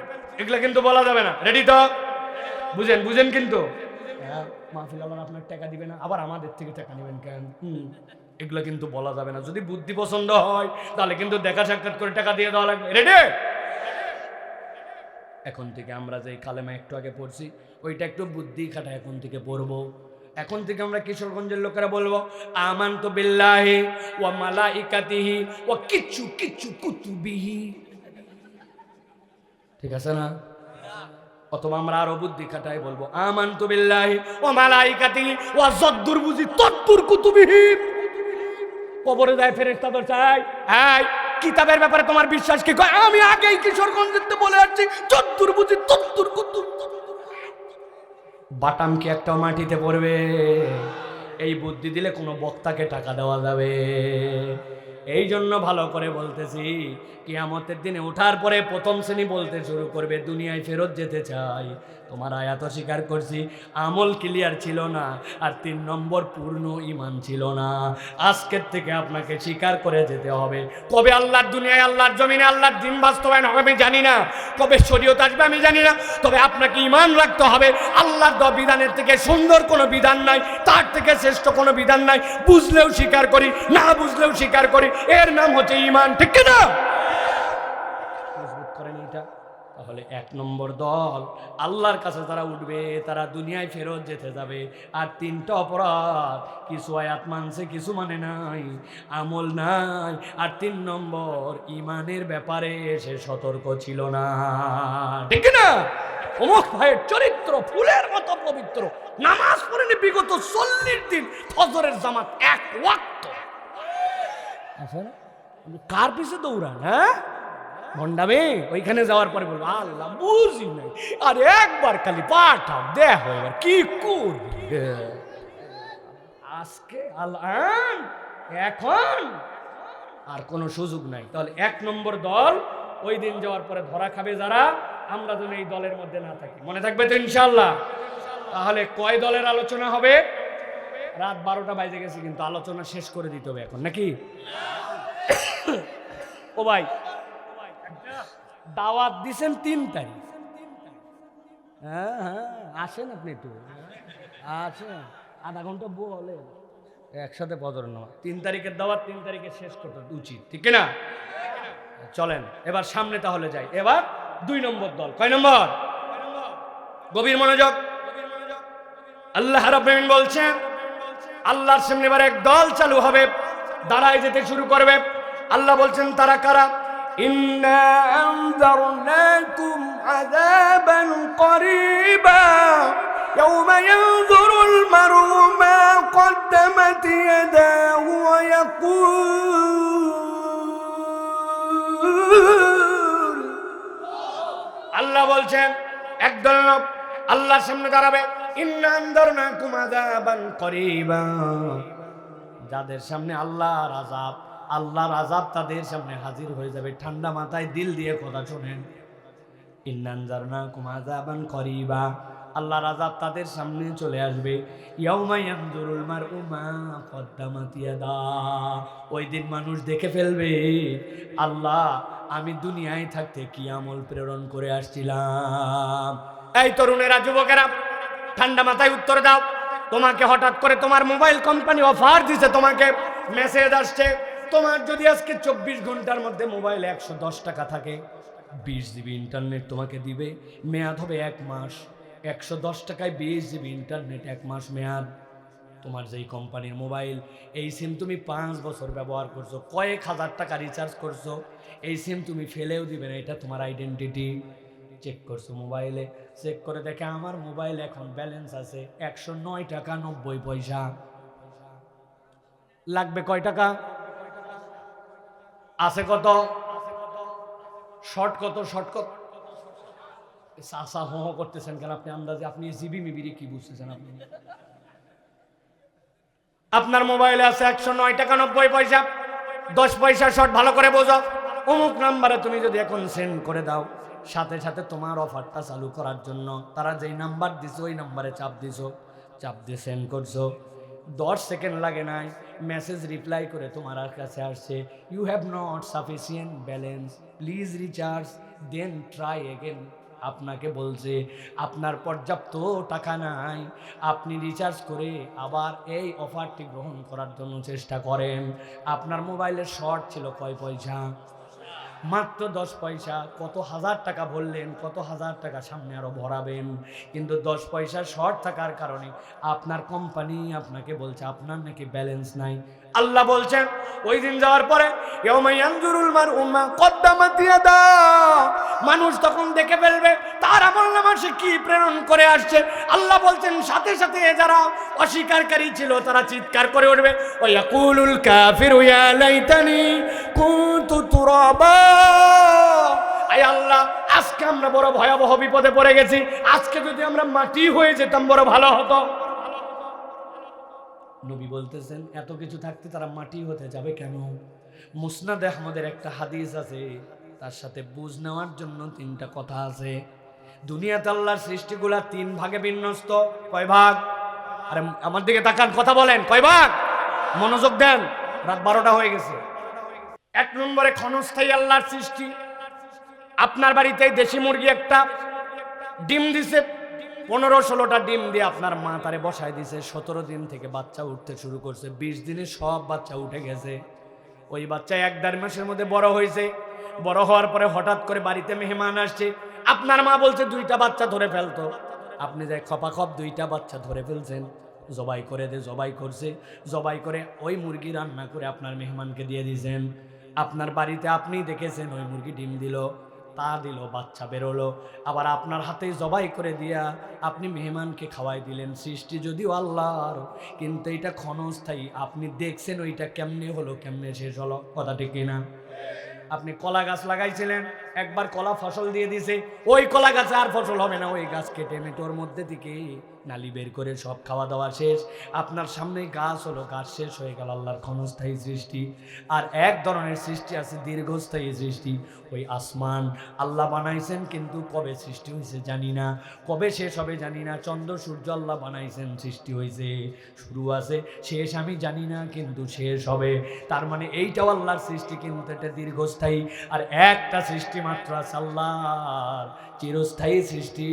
এগুলো কিন্তু বলা যাবে না। রেডি তো? বুঝেন কিন্তু মাহফিল আল্লাহ আপনার টাকা দিবে না, আবার আমাদের থেকে টাকা নেবেন কেন? এগুলো কিন্তু বলা যাবে না। যদি বুদ্ধি পছন্দ হয় তাহলে কিন্তু দেখা সাক্ষাৎ করে টাকা দিয়ে দেওয়া লাগবে। রেডি? এখন থেকে আমরা যে কালেমা একটু আগে পড়ছি, ওইটা একটু বুদ্ধি খাটা এখন থেকে পড়বো। এখন থেকে আমরা কিশোরগঞ্জের লোকেরা বলবো আমানতু বিল্লাহি ওয়া মালাইকাতিহি ওয়া কিচ্ছু কুতুবিহি, ঠিক আছে না? অথবা আমরা আরো বুদ্ধি খাটাই বলবো আমানতু বিল্লাহি ওয়া মালাইকাতিহি ওয়া যদ্দুর বুঝি তদ্দুর কুতুবিহি। কবরে যায় ফেরেশতা তো চাই, এই কিতাবের ব্যাপারে তোমার বিশ্বাস কি? কয় আমি আগেই কিশোরগঞ্জে বলে আসছি যদ্দুর বুঝি তদ্দুর কুতুব। বাটাম কি একটাও মাটিতে পড়বে? এই বুদ্ধি দিলে কোনো বক্তাকে টাকা দেওয়া যাবে? এই জন্য ভালো করে বলতেছি, কিয়ামতের দিনে ওঠার পরে প্রথম শ্রেণী বলতে শুরু করবে দুনিয়ায় ফেরত যেতে চাই। তোমার আয়াত স্বীকার করছি, আমল ক্লিয়ার ছিল না, আর 3 নম্বর পূর্ণ ঈমান ছিল না। আজকের থেকে আপনাকে স্বীকার করে যেতে হবে। কবে আল্লাহর দুনিয়ায় আল্লাহর জমিনে আল্লাহর দ্বীন বাস্তবায়ন হবে আমি জানি না, কবে শরীয়ত আসবে আমি জানি না, তবে আপনাকে ঈমান রাখতে হবে আল্লাহর দেওয়া বিধানের থেকে সুন্দর কোনো বিধান নাই, তার থেকে শ্রেষ্ঠ কোনো বিধান নাই। বুঝলেও স্বীকার করি, না বুঝলেও স্বীকার করি, এর নাম হচ্ছে ঈমান, ঠিক না? মজবুত করেন এটা। তাহলে 1 নম্বর দল আল্লাহর কাছে যারা উঠবে তারা দুনিয়ায় ফেরত যেতে যাবে। আর 3টা অপরাধ, কিছু আয়াত মানছে কিছু মানে নাই, আমল নাই, আর 3 নম্বর ঈমানের ব্যাপারে সে সতর্ক ছিল না, ঠিক না? অমুক ভাইয়ের চরিত্র ফুলের মতো পবিত্র, নামাজ পড়েনি বিগত 40 দিন, ফজরের জামাত 1 ওয়াক্ত। আচ্ছা, কার পিছে দৌড়ান? হ্যাঁ, ভণ্ডামি। ওইখানে যাওয়ার পরে বলবো আল্লাহ বুঝি নাই, আর একবার খালি পাঠাও দেখো এবার কি করবে। আজকে আল্লাহ এখন আর কোনো সুযোগ নাই। তাহলে 1 নম্বর দল ওই দিন যাওয়ার পরে ধরা খাবে যারা, আমরা যেন এই দলের মধ্যে না থাকি। মনে থাকবে তো ইনশাআল্লাহ? তাহলে কয় দলের আলোচনা হবে? রাত 12টা বাজে গেছে, কিন্তু আলোচনা শেষ করে দিতে হবে এখন, নাকি? ও ভাই, দাওয়াত দিছেন 3 তারিখ। হ্যাঁ হ্যাঁ, আসেন আপনি একটু, আসেন, আধা ঘন্টা বলে একসাথে বদর নেওয়া। 3 তারিখের দাওয়াত 3 তারিখে শেষ করতে উচিত, ঠিক না? চলেন এবার সামনে তাহলে যাই। এবার 2 নম্বর দল। কয় নম্বর? গভীর মনোযোগ। আল্লাহ রাব্বুল আলামিন বলছেন, আল্লাহর সামনে এবার এক দল চালু হবে, দাঁড়ায় যেতে শুরু করবে। আল্লাহ বলছেন তারা কারা? ইন্না আনযারনাকুম আযাবান করিবা ইয়াওমা ইয়ানযুরুল মারউ মা কদ্দামাত ইয়াদাহু ওয়া ইয়াকুল। আল্লাহ বলছেন একদল লোক আল্লাহর সামনে দাঁড়াবে, ইন্না আনযারনাকুম আযাবান করিবা, যাদের সামনে আল্লাহর আযাব তাদের সামনে হাজির হয়ে যাবে। ঠান্ডা মাথায় দিল দিয়ে কথা শোনেন। ইন্না আনযারনাকুম আযাবান করিবা, আল্লাহর আযাব তাদের সামনে চলে আসবে। ইয়াউমা ইয়ানযুরুল মারউ মা কদ্দামাত ইয়াদা, ওই দিন মানুষ দেখে ফেলবে, আল্লাহ আমি দুনিয়ায় থাকতে কি আমল প্রেরণ করে আসছিলাম। এই তরুণেরা, যুবকেরা, ঠান্ডা মাথায় উত্তর দাও। তোমাকে হঠাৎ করে তোমার মোবাইল কোম্পানি অফার দিছে, তোমাকে মেসেজ আসছে, তোমার যদি আজকে 24 ঘন্টার মধ্যে মোবাইলে 110 টাকা থাকে, 20 জিবি ইন্টারনেট তোমাকে দিবে, মেয়াদ হবে 1 মাস। 110 টাকায় 20 জিবি ইন্টারনেট, 1 মাস মেয়াদ। তোমার যেই কোম্পানির মোবাইল, এই সিম তুমি 5 বছর ব্যবহার করছো, কয়েক হাজার টাকা রিচার্জ করছো, এই সিম তুমি ফেলেও দিবে না, এটা তোমার আইডেন্টিটি। চেক করছো মোবাইলে, চেক করে দেখে আমার মোবাইল এখন ব্যালেন্স আছে 109 টাকা 90 পয়সা। লাগবে কয় টাকা? আছে কত? শর্ট কত? শর্ট কত? সাসা হো হো করতেছেন কেন আপনি? আন্দাজে আপনি জিবি মিবিরি কি বুঝতেছেন আপনি? আপনার মোবাইলে আছে 109 টাকা 90 পয়সা, 10 পয়সা শর্ট। ভালো করে বোঝো, অমুক নাম্বারে তুমি যদি এখন সেন্ড করে দাও, সাথে সাথে তোমার অফারটা চালু করার জন্য তারা যেই নাম্বার দিছো ওই নাম্বারে চাপ দিছো, চাপ দিয়ে সেন্ড করছো, 10 সেকেন্ড লাগে নাই, মেসেজ রিপ্লাই করে তোমার কাছে আসছে, you have not sufficient balance, please recharge then try again. আপনাকে বলছে আপনার পর্যাপ্ত টাকা নাই, আপনি রিচার্জ করে আবার এই অফারটি গ্রহণ করার জন্য চেষ্টা করেন। আপনার মোবাইলের শর্ট ছিল কয় পয়সা? মাত্র 10 পয়সা। কত হাজার টাকা ভরলেন, কত হাজার টাকা সামনে আরো ভরাবেন, কিন্তু 10 পয়সা শর্ট থাকার কারণে আপনার কোম্পানি আপনাকে বলছে আপনার নাকি ব্যালেন্স নাই। আল্লাহ বলছেন ওই দিন যাওয়ার পরে ইয়াউমা ইয়ানজুরুল মারউ মা কদ্দামাত ইয়াদা, মানুষ তখন দেখে ফেলবে তার আমলনামা সে কি প্রেরণ করে আসছে। আল্লাহ বলছেন সাথে সাথে যারা অস্বীকারী ছিল তারা চিৎকার করে উঠবে, ওয়া ইয়াকুলুল কাফিরু ইয়া লাইতানি কুনতু তুরাবা, আয় আল্লাহ আজকে আমরা বড় ভয়াবহ বিপদে পড়ে গেছি, আজকে যদি আমরা মাটি হয়ে যেতাম বড় ভালো হতো। নবী বলতেছেন এত কিছু থাকতে তারা মাটি হতে যাবে কেন? মুসনাদে আহমদের একটা হাদিস আছে, তার সাথে বুঝ নেওয়ার জন্য 3টা কথা আছে। দুনিয়াতে আল্লাহর সৃষ্টিগুলা 3 ভাগে বিন্যস্ত। কয় ভাগ? আরে আমার দিকে তাকান, কথা বলেন, কয় ভাগ? মনোযোগ দেন, রাত 12টা হয়ে গেছে। 1 নম্বরে ক্ষণস্থায়ী আল্লাহর সৃষ্টি। আপনার বাড়িতে দেশি মুরগি একটা ডিম দিছে, 15-16টা ডিম দিয়ে আপনার মা তারে বসায় দিছে, 17 দিন থেকে বাচ্চা উঠতে শুরু করছে, 20 দিনে সব বাচ্চা উঠে গেছে। ওই বাচ্চা 1-1.5 মাসের মধ্যে বড় হয়েছে। বড় হওয়ার পরে হঠাৎ করে বাড়িতে মেহমান আসছে, আপনার মা বলছে 2টা বাচ্চা ধরে ফেলতো, আপনি যে খপাখপ 2টা বাচ্চা ধরে ফেলছেন, জবাই করে জবাই করছে, জবাই করে ওই মুরগি রান্না করে আপনার মেহমানকে দিয়ে দিয়েছেন। আপনার বাড়িতে আপনি দেখেছেন ওই মুরগি ডিম দিল, তা দিল, বাচ্চা বেরোলো, আবার আপনার হাতে জবাই করে দিয়া আপনি মেহমানকে খাওয়াই দিলেন। সৃষ্টি যদিও আল্লাহর, কিন্তু এটা ক্ষণস্থায়ী। আপনি দেখছেন ওইটা কেমনে হলো, কেমনে শেষ হলো, কথা ঠিক কিনা? আপনি কলা গাছ লাগাইছিলেন, একবার কলা ফসল দিয়ে দিছে, ওই কলা গাছে আর ফসল হবে না, ওই গাছ কেটে মেটোর মধ্যে থেকে নালি বের করে সব খাওয়া দাওয়া শেষ, আপনার সামনে গাছ হলো, গাছ শেষ হয়ে গেল। আল্লাহর ক্ষণস্থায়ী সৃষ্টি। আর এক ধরনের সৃষ্টি আছে দীর্ঘস্থায়ী সৃষ্টি, ওই আসমান আল্লাহ বানাইছেন, কিন্তু কবে সৃষ্টি হয়েছে জানি না, কবে শেষ হবে জানি না। চন্দ্র সূর্য আল্লাহ বানাইছেন, সৃষ্টি হয়েছে, শুরু আছে, শেষ আমি জানি না, কিন্তু শেষ হবে। তার মানে এইটাও আল্লাহর সৃষ্টি, কিন্তু এটা দীর্ঘস্থায়ী। আর একটা সৃষ্টি মাত্র আছে আল্লাহর, চিরস্থায়ী সৃষ্টি।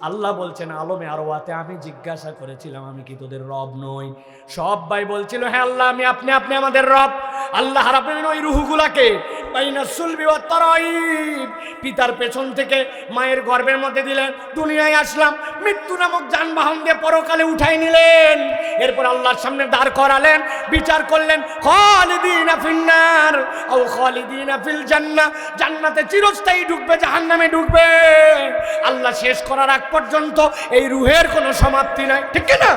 আল্লাহ বলছেন আলমে আরওয়াতে, আমি জিজ্ঞাসা করেছিলাম আমি কি তোদের রব নই? সবাই বলছিল হ্যাঁ আল্লাহ আমি, আপনি আপনি আমাদের রব। আল্লাহ রাব্বুল আলামিন ওই রূহগুলাকে বাইনা সুলবি ওয়াত তারাইব, পিতার পেছন থেকে মায়ের গর্ভের মধ্যে দিলেন, দুনিয়ায় আসলাম, মৃত্যু নামক যানবাহন দিয়ে পরকালে উঠাই নিলেন। এরপর আল্লাহর সামনে দাঁড় করালেন, বিচার করলেন, খালিদিনা ফিন্নার আও খালিদিনা ফিল জান্নাহ, জান্নাতে চিরস্থায়ী ঢুকবে, জাহান্নামে ঢুকবে। আল্লাহ শেষ করার আগ পর্যন্ত এই রূহের কোনো সমাপ্তি নাই, ঠিক কি না?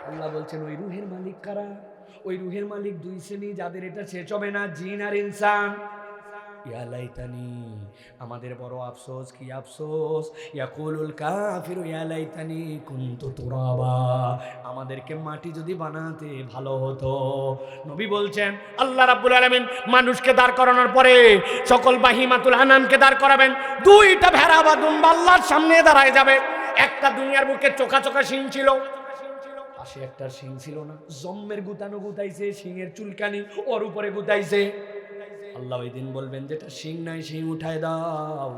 আল্লাহ বলছেন ওই রূহের মালিক কারা? ওই রূহের মালিক দুই শ্রেণী, যাদের এটা শেষ হবে না, জিন আর ইনসান। ইয়া লাইতানি, আমাদের বড় আফসোস, কি আফসোস, ইয়াকুলুল কাফিরু ইয়া লাইতানি কুনতু তুরাবা, আমাদেরকে মাটি যদি বানাতে ভালো হতো। নবী বলছেন আল্লাহ রাব্বুল আলামিন মানুষকে দাঁড় করানোর পরে সকল বাহিমাতুল আনামকে দাঁড় করাবেন, দুইটা ভেড়া বা দুম্বা আল্লাহর সামনে দাঁড়ায় যাবে। একটা দুনিয়ার বুকে চোখা চোখা শিং ছিল, পাশে একটা শিং ছিল না, জম্মের গুতানো গুতাইছে, শিংয়ের চুলকানি ওর উপরে গুতাইছে। আল্লাহ ওই দিন বলবেন যেটা শিং নাই শিং উঠায় দাও।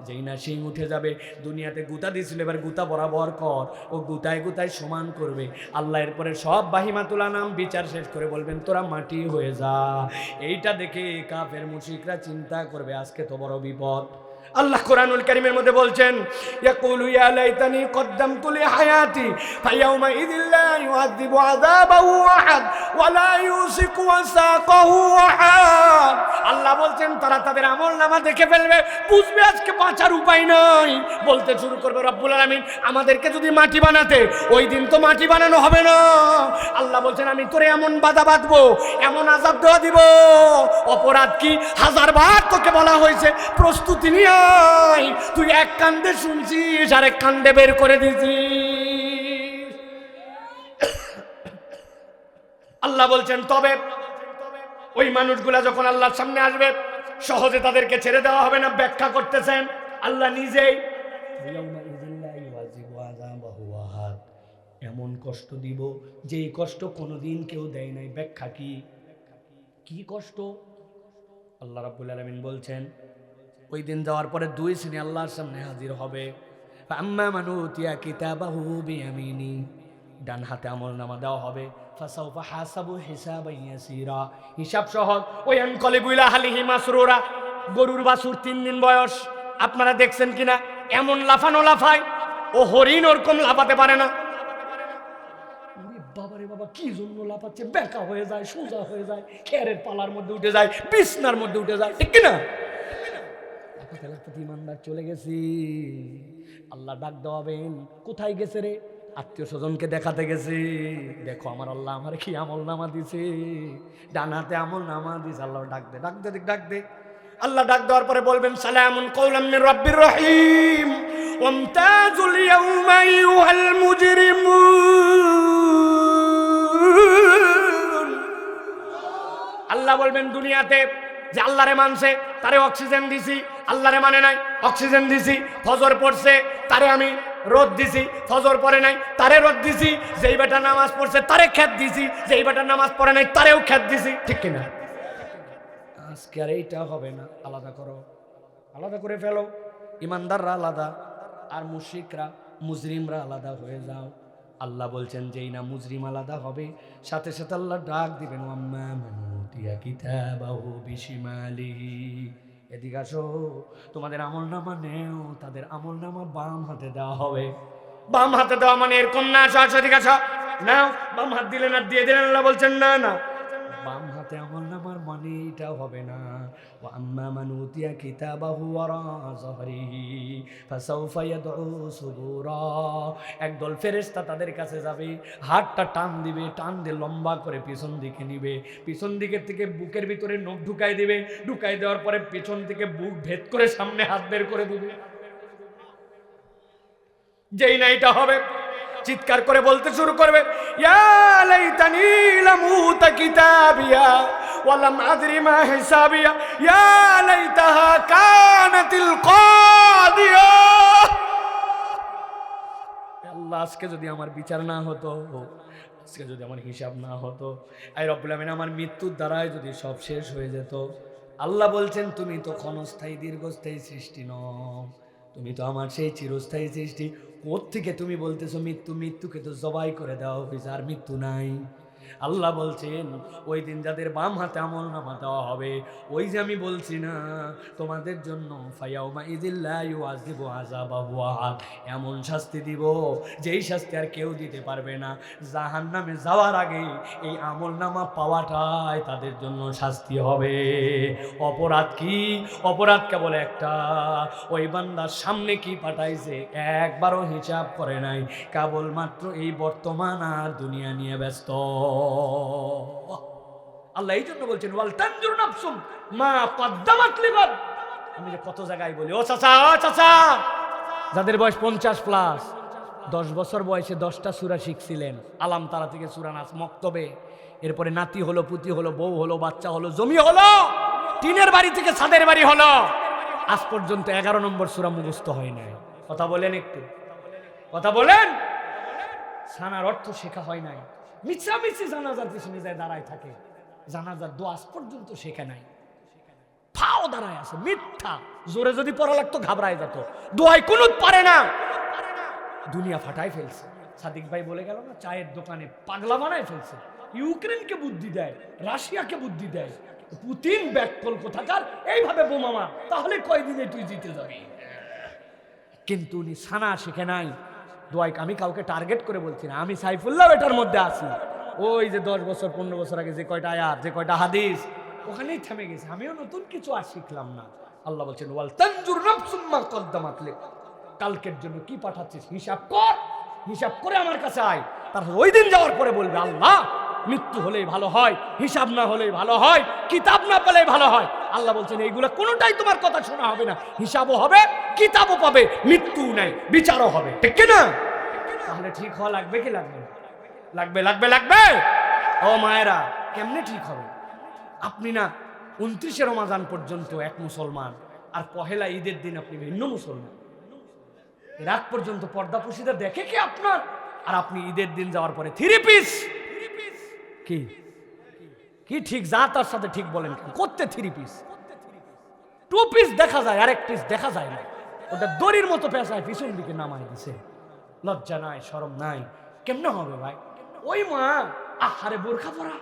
যেই না শিং উঠে যাবে, দুনিয়াতে গুতা দিয়েছিল এবার গুতা বরাবর কর, ও গুতায় গুতায় সমান করবে। আল্লাহ এরপরে সব বাহিমাতুল আনাম বিচার শেষ করে বলবেন তোরা মাটি হয়ে যা। এইটা দেখে কাফের মুশরিকরা চিন্তা করবে আজকে তো বড় বিপদ। আল্লাহ কোরআনুল কারীমের মধ্যে বলছেন ইয়াকুলু ইয়া লাইতানি কদ্দামতু লি হায়াতি ফায়াউমা ইযিল লা ইউআযিবু আযাবাহু আহাদ ওয়া লা ইউসিকু ওয়াসাকাহু আহাদ। আল্লাহ বলছেন তারা তাদের আমলনামা দেখে ফেলবে, বুঝবে আজকে বাঁচার উপায় নাই। বলতে শুরু করবে রব্বুল আলামিন আমাদেরকে যদি মাটি বানাতে, ওই দিন তো মাটি বানানো হবে না। আল্লাহ বলছেন আমি তোরে এমন বাধা বাঁধবো, এমন আযাব দেওয়া দিব, অপরাধ কি 1000 বার তোকে বলা হয়েছে প্রস্তুতি নিয়ে তুই এক কান্দে শুনছিস আর এক কান্দে বের করে দিছিস। আল্লাহ বলছেন তবে ওই মানুষগুলা যখন আল্লাহর সামনে আসবে সহজে তাদেরকে ছেড়ে দেওয়া হবে না। ব্যাখ্যা করতেছেন আল্লাহ নিজেই, এমন কষ্ট দিব যেই কষ্ট কোনোদিন কেউ দেয় নাই। ব্যাখ্যা কি? কি কষ্ট? আল্লাহ রাব্বুল আলামিন বলছেন ওই দিন যাওয়ার পরে দুই শ্রেণী আল্লাহর সামনে হাজির হবে। আম্মা মান উতিয়া কিতাবাহু বিয়ামিনি, ডান হাতে আমলনামা দেওয়া হবে। ফাসাউফা হাসাবু হিসাবান ইয়াসিরা, হিসাব সহজ। ওই আনকালিবু ইলা আহলিহি মাসরুরা, গরুর বাছুর 3 দিন বয়স, আপনারা দেখছেন কিনা এমন লাফানো লাফায়, ও হরিণ ওরকম লাফাতে পারে না। বাবারে বাবা কি জন্য লাফাচ্ছে, বেকা হয়ে যায়, সোজা হয়ে যায়, খেরের পালার মধ্যে উঠে যায়, বিছনার মধ্যে উঠে যায়, ঠিক কিনা? ইমানদার চলে গেছি, আল্লাহ ডাক দেওয়াবেন, কোথায় গেছে রে? আত্মীয় স্বজনকে দেখাতে গেছে, দেখো আমার আল্লাহ আমার কি আমল নামা দিছে, ডানাতে আমল নামা দিছে। আল্লাহ ডাক দে, ডাক দে, ডাক দে। আল্লাহ ডাক দেওয়ার পরে বলবেন সালামুন কওলাম মির রাব্বির রহিম ওয়ামতাজুল ইয়াউমা আইয়ুহাল মুজরিমুন। আল্লাহ বলবেন দুনিয়াতে যে আল্লাহরে মানছে তারে অক্সিজেন দিছি, আল্লাহরে মানে নাই অক্সিজেন দিছি। ফজর পড়ছে তারে আমি রোদ দিছি, ফজর পড়ে নাই তারে রোদ দিছি। যেই বেটা নামাজ পড়ছে তারে খেত দিছি, যেই বেটা নামাজ পড়ে নাই তারেও খেত দিছি, ঠিক কিনা? আজকে আর এইটা হবে না, আলাদা করো, আলাদা করে ফেলো। ইমানদাররা আলাদা আর মুশরিকরা মুজরিমরা আলাদা হয়ে যাও। আল্লাহ বলছেন যেই না মুজরিম আলাদা হবে, সাথে সাথে আল্লাহ ডাক দিবেন আম্মা মান উতিয়া কিতাবাহু বিশিমালিহি, এদিকে আসো, তোমাদের আমলনামা নেও। তাদের আমলনামা বাম হাতে দেওয়া হবে। বাম হাতে দেওয়া মানে এরকম না, আসো এদিকে আসো, নাও। বাম হাত দিলেন আর দিয়ে দিলেন। আল্লাহ বলছেন না না, বাম হাতে আমলনামার মানে এটা হবে না। ওয়া আম্মা মান উতিয়া কিতাবাহু ওয়ারা যাহরিহি ফাসাউফা ইয়াদউ সুবুরা, একদল ফেরেশতা তাদের কাছে যাবে, হাতটা টান দিবে, টান দিয়ে লম্বা করে পিছন দিকে নিবে, পিছন দিকের থেকে বুকের ভিতরে নখ ঢুকাই দিবে, ঢুকাই দেওয়ার পরে পিছন থেকে বুক ভেদ করে সামনে হাত বের করে দিবে। যেই না এটা হবে চিৎকার করে বলতে শুরু করবে, ইয়া লাইতানি লামুতা কিতাবিয়া ওয়া লাম আদরি মা হিসাবিয়া ইয়া লাইতাহা কানাতিল কাদিয়া। আল্লাহ, আজকে যদি আমার বিচার না হতো, আজকে যদি আমার হিসাব না হতো, আই রব্বুল আমিন আমার মৃত্যুর দ্বারাই যদি সব শেষ হয়ে যেত। আল্লাহ বলছেন, তুমি তো ক্ষণস্থায়ী দীর্ঘস্থায়ী সৃষ্টি নও, তুমি তো আমার সেই চিরস্থায়ী সৃষ্টি। কোত্থেকে তুমি বলতেছো মৃত্যু? মৃত্যুকে তো জবাই করে দেওয়া হয়েছে, আর মৃত্যু নাই। আল্লাহ বলছেন, ওই দিন যাদের বাম হাতে আমলনামা দেওয়া হবে, ওই যে আমি বলছি না তোমাদের জন্য, ফায়াউমা ইযিল্লা ইউআযিবু আযাবাহু আহাদ, এমন শাস্তি দিব যেই শাস্তি আর কেউ দিতে পারবে না। জাহান্নামে যাওয়ার আগে এই আমলনামা পাওয়াটাই তাদের জন্য শাস্তি হবে। অপরাধ কি? অপরাধ কেবল একটা, ওই বান্দার সামনে কি পাঠাইছে একবারও হিসাব করে নাই, কেবলমাত্র এই বর্তমান আর দুনিয়া নিয়ে ব্যস্ত। আল্লাহ এই জন্য বলছেন, ওয়াল তানজুর নাফসুম মা কদ্দামাত লিগাদ। আমি যে কত জায়গায় বলি, ও চাচা, ও চাচা, যাদের বয়স 50+, 10 বছর বয়সে 10টা সূরা শিখছিলেন, আলাম তারা থেকে সূরা নাস মক্তবে, এরপরে নাতি হলো, পুতি হলো, বউ হলো, বাচ্চা হলো, জমি হলো, টিনের বাড়ি থেকে ছাদের বাড়ি হলো, আজ পর্যন্ত 11 নম্বর সূরা মুখস্থ হয় নাই। কথা বলেন, একটু কথা বলেন। সানার অর্থ শেখা হয় নাই, মিছামিছি জানাজার পিছনে যায় দাঁড়ায় থাকে, জানাজার দোয়া আজ পর্যন্ত শেখা নাই, ফাও দাঁড়ায় আছে, মিথ্যা। জোরে যদি পড়া লাগতো ঘাবড়ায় যেত, দোয়ায় কুনুত পারে না, দুনিয়া ফাটায় ফেলছে। সাদিক ভাই বলে গেল না, চায়ের দোকানে পাগলা বানায় ফেলছে। ইউক্রেনকে বুদ্ধি দেয়, রাশিয়াকে বুদ্ধি দেয়, পুতিন ব্যাককল কোথাকার এইভাবে বোমা মার, তাহলে কয়দিনে তুই জিতে যাবি। কিন্তু উনি সানা শিখে নাই। দোয়াই আমি কাউকে টার্গেট করে বলছি না, আমি সাইফুল্লাহ এটার মধ্যে আছি। ওই যে 10 বছর 15 বছর আগে যে কয়টা আয়াত, যে কয়টা হাদিস, ওখানেই থেমে গেছে। আমিও নতুন কিছু আর শিখলাম না। আল্লাহ বলছেন, ওয়াল তানজুর নাফসুম মা কদ্দামাত লিগাদ, কালকের জন্য কি পাঠাচ্ছিস হিসাব কর, হিসাব করে আমার কাছে আয়। তারপর ওই দিন যাওয়ার পরে বলবে, আল্লাহ মৃত্যু হলেই ভালো হয়, হিসাব না হলেই ভালো হয়, কিতাব না পেলেই ভালো হয়। আল্লাহ বলছেন, এইগুলা কোনোটাই তোমার কথা শোনা হবে না, হিসাবও হবে, কিতাবও পাবে, মৃত্যু নাই, বিচারও হবে, ঠিক না? তাহলে ঠিক হওয়া লাগবে কি লাগবে? লাগবে, লাগবে, লাগবে। ও মায়েরা, কেমনে ঠিক হবে? আপনি না 29শে রমাজান পর্যন্ত এক মুসলমান, আর পহেলা ঈদের দিন আপনি ভিন্ন মুসলমান। রাত পর্যন্ত পর্দা পুশিদা দেখে কি আপনার? আর আপনি ঈদের দিন যাওয়ার পরে 3 পিস। কি কি ঠিক যা তার সাথে ঠিক বলেন, করতে 3 পিস, 2 পিস দেখা যায়, আর 1 পিস দেখা যায় না। ওটা দড়ির মতো পেঁচায় পিছন দিকে নামায় দিছে। লজ্জা নাই, শরম নাই, কেমনে হবে ভাই? ওই মা আহারে বোরখা পরা,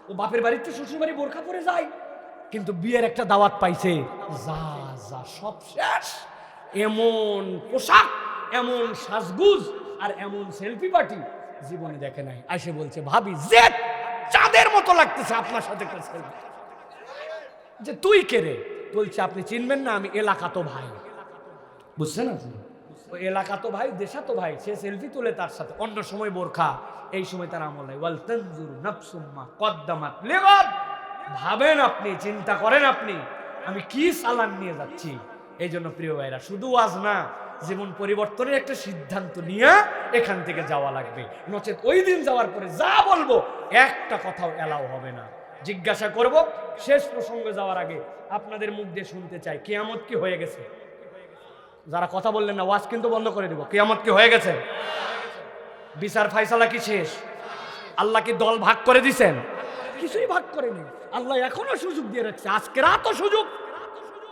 ও বাপের বাড়িতে শ্বশুর বাড়ি বোরখা পরে যায়, কিন্তু বিয়ের একটা দাওয়াত পাইছে, যা যা সব শেষ। এমন পোশাক, এমন সাজগুজ, আর এমন সেলফি পার্টি জীবনে দেখে নাই। এসে বলছে, ভাবি যে চাঁদের মতো লাগতেছে আপনার সাথে, যে তুই কে রে? বলছে, আপনি চিনবেন না, আমি এলাকাতো ভাই। বুঝছেন আপনি? ওই এলাকাতো ভাই, দেশাতো ভাই, সে সেলফি তুলে তার সাথে, অন্য সময় বোরখা, এই সময় তার আমল নাই। ওয়াল তানজুর নাফসুম মা কদ্দামাত লিগাদ। ভাবেন আপনি, চিন্তা করেন আপনি, আমি কি সালান নিয়ে যাচ্ছি। এই জন্য প্রিয় ভাইরা, শুধু ওয়াজ না, জীবন পরিবর্তনের একটা সিদ্ধান্ত নিয়ে এখান থেকে যাওয়া লাগবে, নচেত ওই দিন যাওয়ার পরে যা বলবো একটা কথাও এলাও হবে না। জিজ্ঞাসা করব, শেষ প্রসঙ্গে যাওয়ার আগে আপনাদের মুখ দিয়ে শুনতে চাই, কিয়ামত কি হয়ে গেছে? যারা কথা বললেন না, ওয়াজ কিন্তু বন্ধ করে দেব। কিয়ামত কি হয়ে গেছে? বিচার ফায়সালা কি শেষ? আল্লাহ কি দল ভাগ করে দিছেন? কিছুই ভাগ করেনি। আল্লাহ এখনো সুযোগ দিয়ে রাখছে, আজকে রাতও সুযোগ,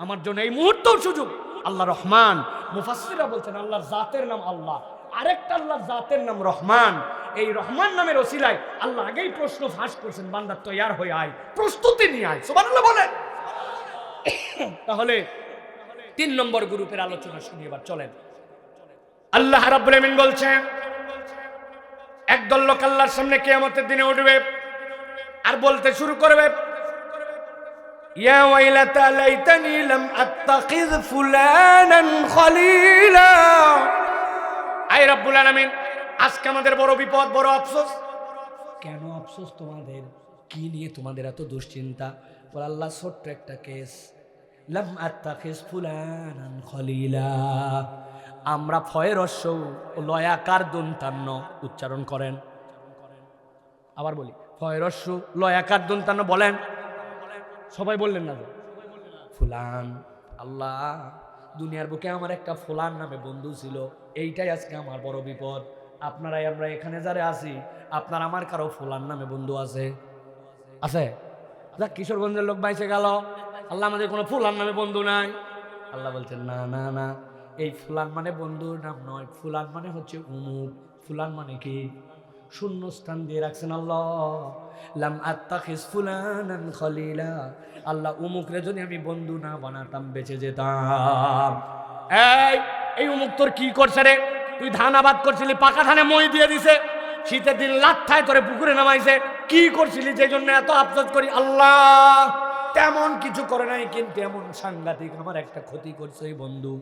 আমার জন্য এই মুহূর্তেও সুযোগ। আল্লাহ রহমান, মুফাসসিররা বলছেন আল্লাহর জাতের নাম আল্লাহ, আরেকটা আল্লাহর জাতের নাম রহমান। এই রহমান নামের ওসিলায় আল্লাহ আগেই প্রশ্ন ফাঁস করছেন, বান্দা তৈয়ার হয়ে আয়, প্রস্তুতি নিয়ে আয়। সুবহানাল্লাহ বলেন। তাহলে 3 নম্বর গ্রুপের আলোচনা শুনি, এবার চলেন। আল্লাহ রাব্বুল আমিন বলছেন, একদল লোক আল্লাহর সামনে কিয়ামতের দিনে উঠবে আর বলতে শুরু করবে, ইয়া ওয়াইলাতা লাইতানি লাম আত্তাখিয ফুলানান খলিলা। আয় রব্বুল আলামিন, আজকে আমাদের বড় বিপদ, বড় আফসোস। কেন আফসোস তোমাদের? কি নিয়ে তোমাদের এত দুশ্চিন্তা? বল, আল্লাহ ছোট্ট একটা কেস, লাম আত্তাখিয ফুলানান খলিলা, আমরা ফয়ের রস্য ও লয়াকার দন্তান্ন উচ্চারণ করেন। আবার বলি, ফয়ের রস্য লয়াকার দন্তান্ন বলেন। সবাই বললেন না? ফুলান। আল্লাহ, দুনিয়ার বুকে আমার একটা ফুলান নামে বন্ধু ছিল, এইটাই আজকে আমার বড় বিপদ। আপনারাই আমরা এখানে যারা আছি, আপনার আমার কারো ফুলান নামে বন্ধু আছে? আছে? যাক, কিশোরগঞ্জের লোক বাইসে গেল, আল্লাহ আমাদের কোনো ফুলান নামে বন্ধু নাই। আল্লাহ বলছেন না না না, এই ফুলান মানে বন্ধুর নাম নয়, ফুলান মানে হচ্ছে উমুক। ফুলান মানে কি? শূন্যস্থান দিয়ে রাখছেন আল্লাহ। লাম আত্তাখিজ ফুলানান খলিলা, আল্লাহ উমুকরে যদি আমি বন্ধু না বানাতাম বেঁচে যেতাম। এই উমুক তোর কি করছে রে? তুই ধান আবাদ করছিলি, পাকা ধানে মই দিয়ে দিছে, শীতের দিন লাত্থায় তোরে পুকুরে নামাইছে, কি করছিলি যে জন্য এত আফসোস করি? আল্লাহ তেমন কিছু করে নাই, কিন্তু এমন সাংঘাতিক আমার একটা ক্ষতি করছে ওই বন্ধু।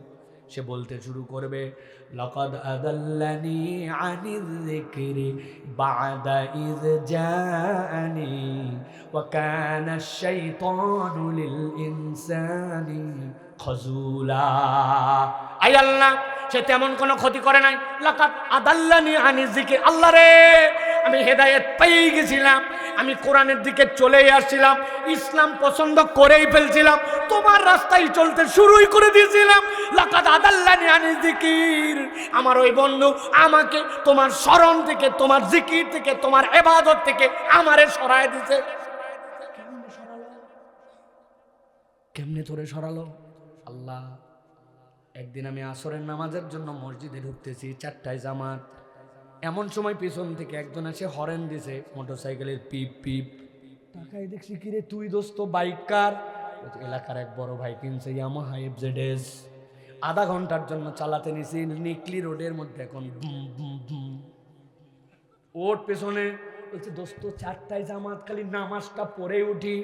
সে বলতে শুরু করবে, লাকাদ আদাল্লানি আনিয যিকরি বা'দা ইয জাআনি ওয়া কানা আশ-শাইতানু লিল ইনসানি খাযুলা। আয় আল্লাহ, সে তেমন কোনো ক্ষতি করে নাই। লাকাদ আদাল্লানি আনিয যিকরি, আল্লাহ রে আমি হেদায়েত পেয়ে গেছিলাম, আমি কোরআনের দিকে চলেই আসছিলাম, ইসলাম পছন্দ করেই ফেলছিলাম, তোমার রাস্তায় চলতে শুরুই করে দিয়েছিলাম। লাকাদ আদাল্লানি আনিয যিকির, আমার ওই বন্ধু আমাকে তোমার স্মরণ থেকে, তোমার জিকির থেকে, তোমার ইবাদত থেকে আমারে সরায় দিয়েছে। কেমনে সরালো? কেমনে তোরে সরালো? আল্লাহ, একদিন আমি আসরের নামাজের জন্য মসজিদে ঢুকতেছি, 4টায় জামাত। এমন সময় পিছন থেকে একজন এসে হরেন দিছে, মোটরসাইকেলের পিপ পিপ। টাকায় দেখছি, কিরে তুই দোস্ত বাইক কার? এলাকার এক বড় ভাই কিনছে ইয়ামাহা এফজেডএস, আধা ঘন্টার জন্য চালাতে নিছি নিকলি রোডের মধ্যে। এখন ওর পেছনে বলছে, দোস্ত 4টায় জামাত, খালি নামাজটা পড়ে উঠি।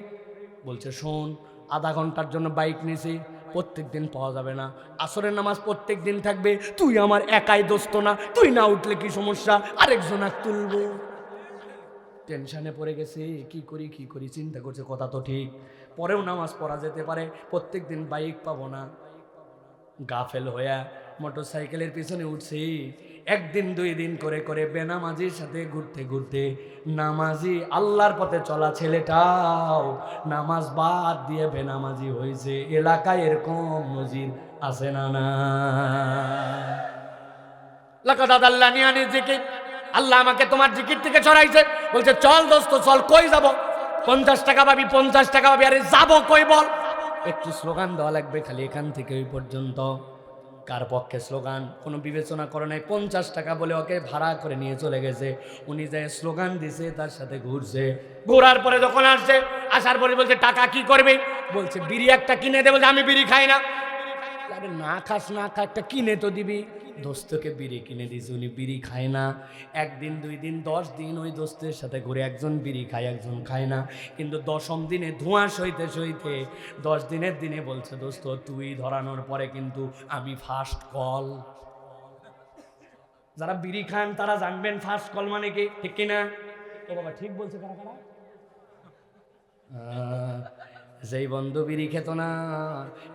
বলছে শোন, আধা ঘন্টার জন্য বাইক নিছি, প্রত্যেক দিন পাওয়া যাবে না, আসরের নামাজ প্রত্যেক দিন থাকবে, তুই আমার একাই দোস্ত না, তুই না উঠলে কি সমস্যা, আরেকজন তুলবো। টেনশনে পড়ে গেছে, কি করি চিন্তা করছে, কথা তো ঠিক, পরেও নামাজ পড়া যেতে পারে, প্রত্যেক দিন বাইক পাবো না। গাফেল হইয়া মোটরসাইকেলের পিছনে উঠছি। একদিন 2 দিন করে করে বেনামাজির সাথে ঘুরতে ঘুরতে নামাজি আল্লাহর পথে চলা ছেলেটাও নামাজ বাদ দিয়ে বেনামাজি হয়েছে। এলাকায় এরকম নজির আছে না? না। লাকাদ আদাল্লানি আনিয যিকির, আল্লাহ আমাকে তোমার জিকির থেকে সরাইছে। বলছে চল দোস্ত চল। কই যাব? 50 টাকা পাবি, 50 টাকা পাবি। আরে যাবো কই বল? একটু স্লোগান দেওয়া লাগবে, খালি এখান থেকে ওই পর্যন্ত। কার পক্ষে স্লোগান কোনো বিবেচনা করে নাই, 50 টাকা বলে ওকে ভাড়া করে নিয়ে চলে গেছে। উনি যে স্লোগান দিছে তার সাথে ঘুরছে। ঘোরার পরে যখন আসছে, আসার পরে বলছে টাকা কি করবে? বলছে বিড়ি একটা কিনে দে। বলছে আমি বিড়ি খাই না। আরে না খাস না খা, একটা কিনে তো দিবি। দোস্তকে বিড়ি কিনে দিয়েছে, উনি বিড়ি খায় না। 1 দিন 2 দিন 10 দিন ওই দোস্তের সাথে ঘুরে, একজন বিড়ি খায় একজন খায় না। কিন্তু 10ম দিনে ধোঁয়া সইতে সইতে 10 দিনের দিনে বলছে দোস্ত তুই ধরানোর পরে কিন্তু আমি ফার্স্ট কল। যারা বিড়ি খান তারা জানবেন ফার্স্ট কল মানে কি, ঠিক কিনা? ও বাবা ঠিক বলছে কারা কারা? যেই বন্ধু বিড়ি খেত না,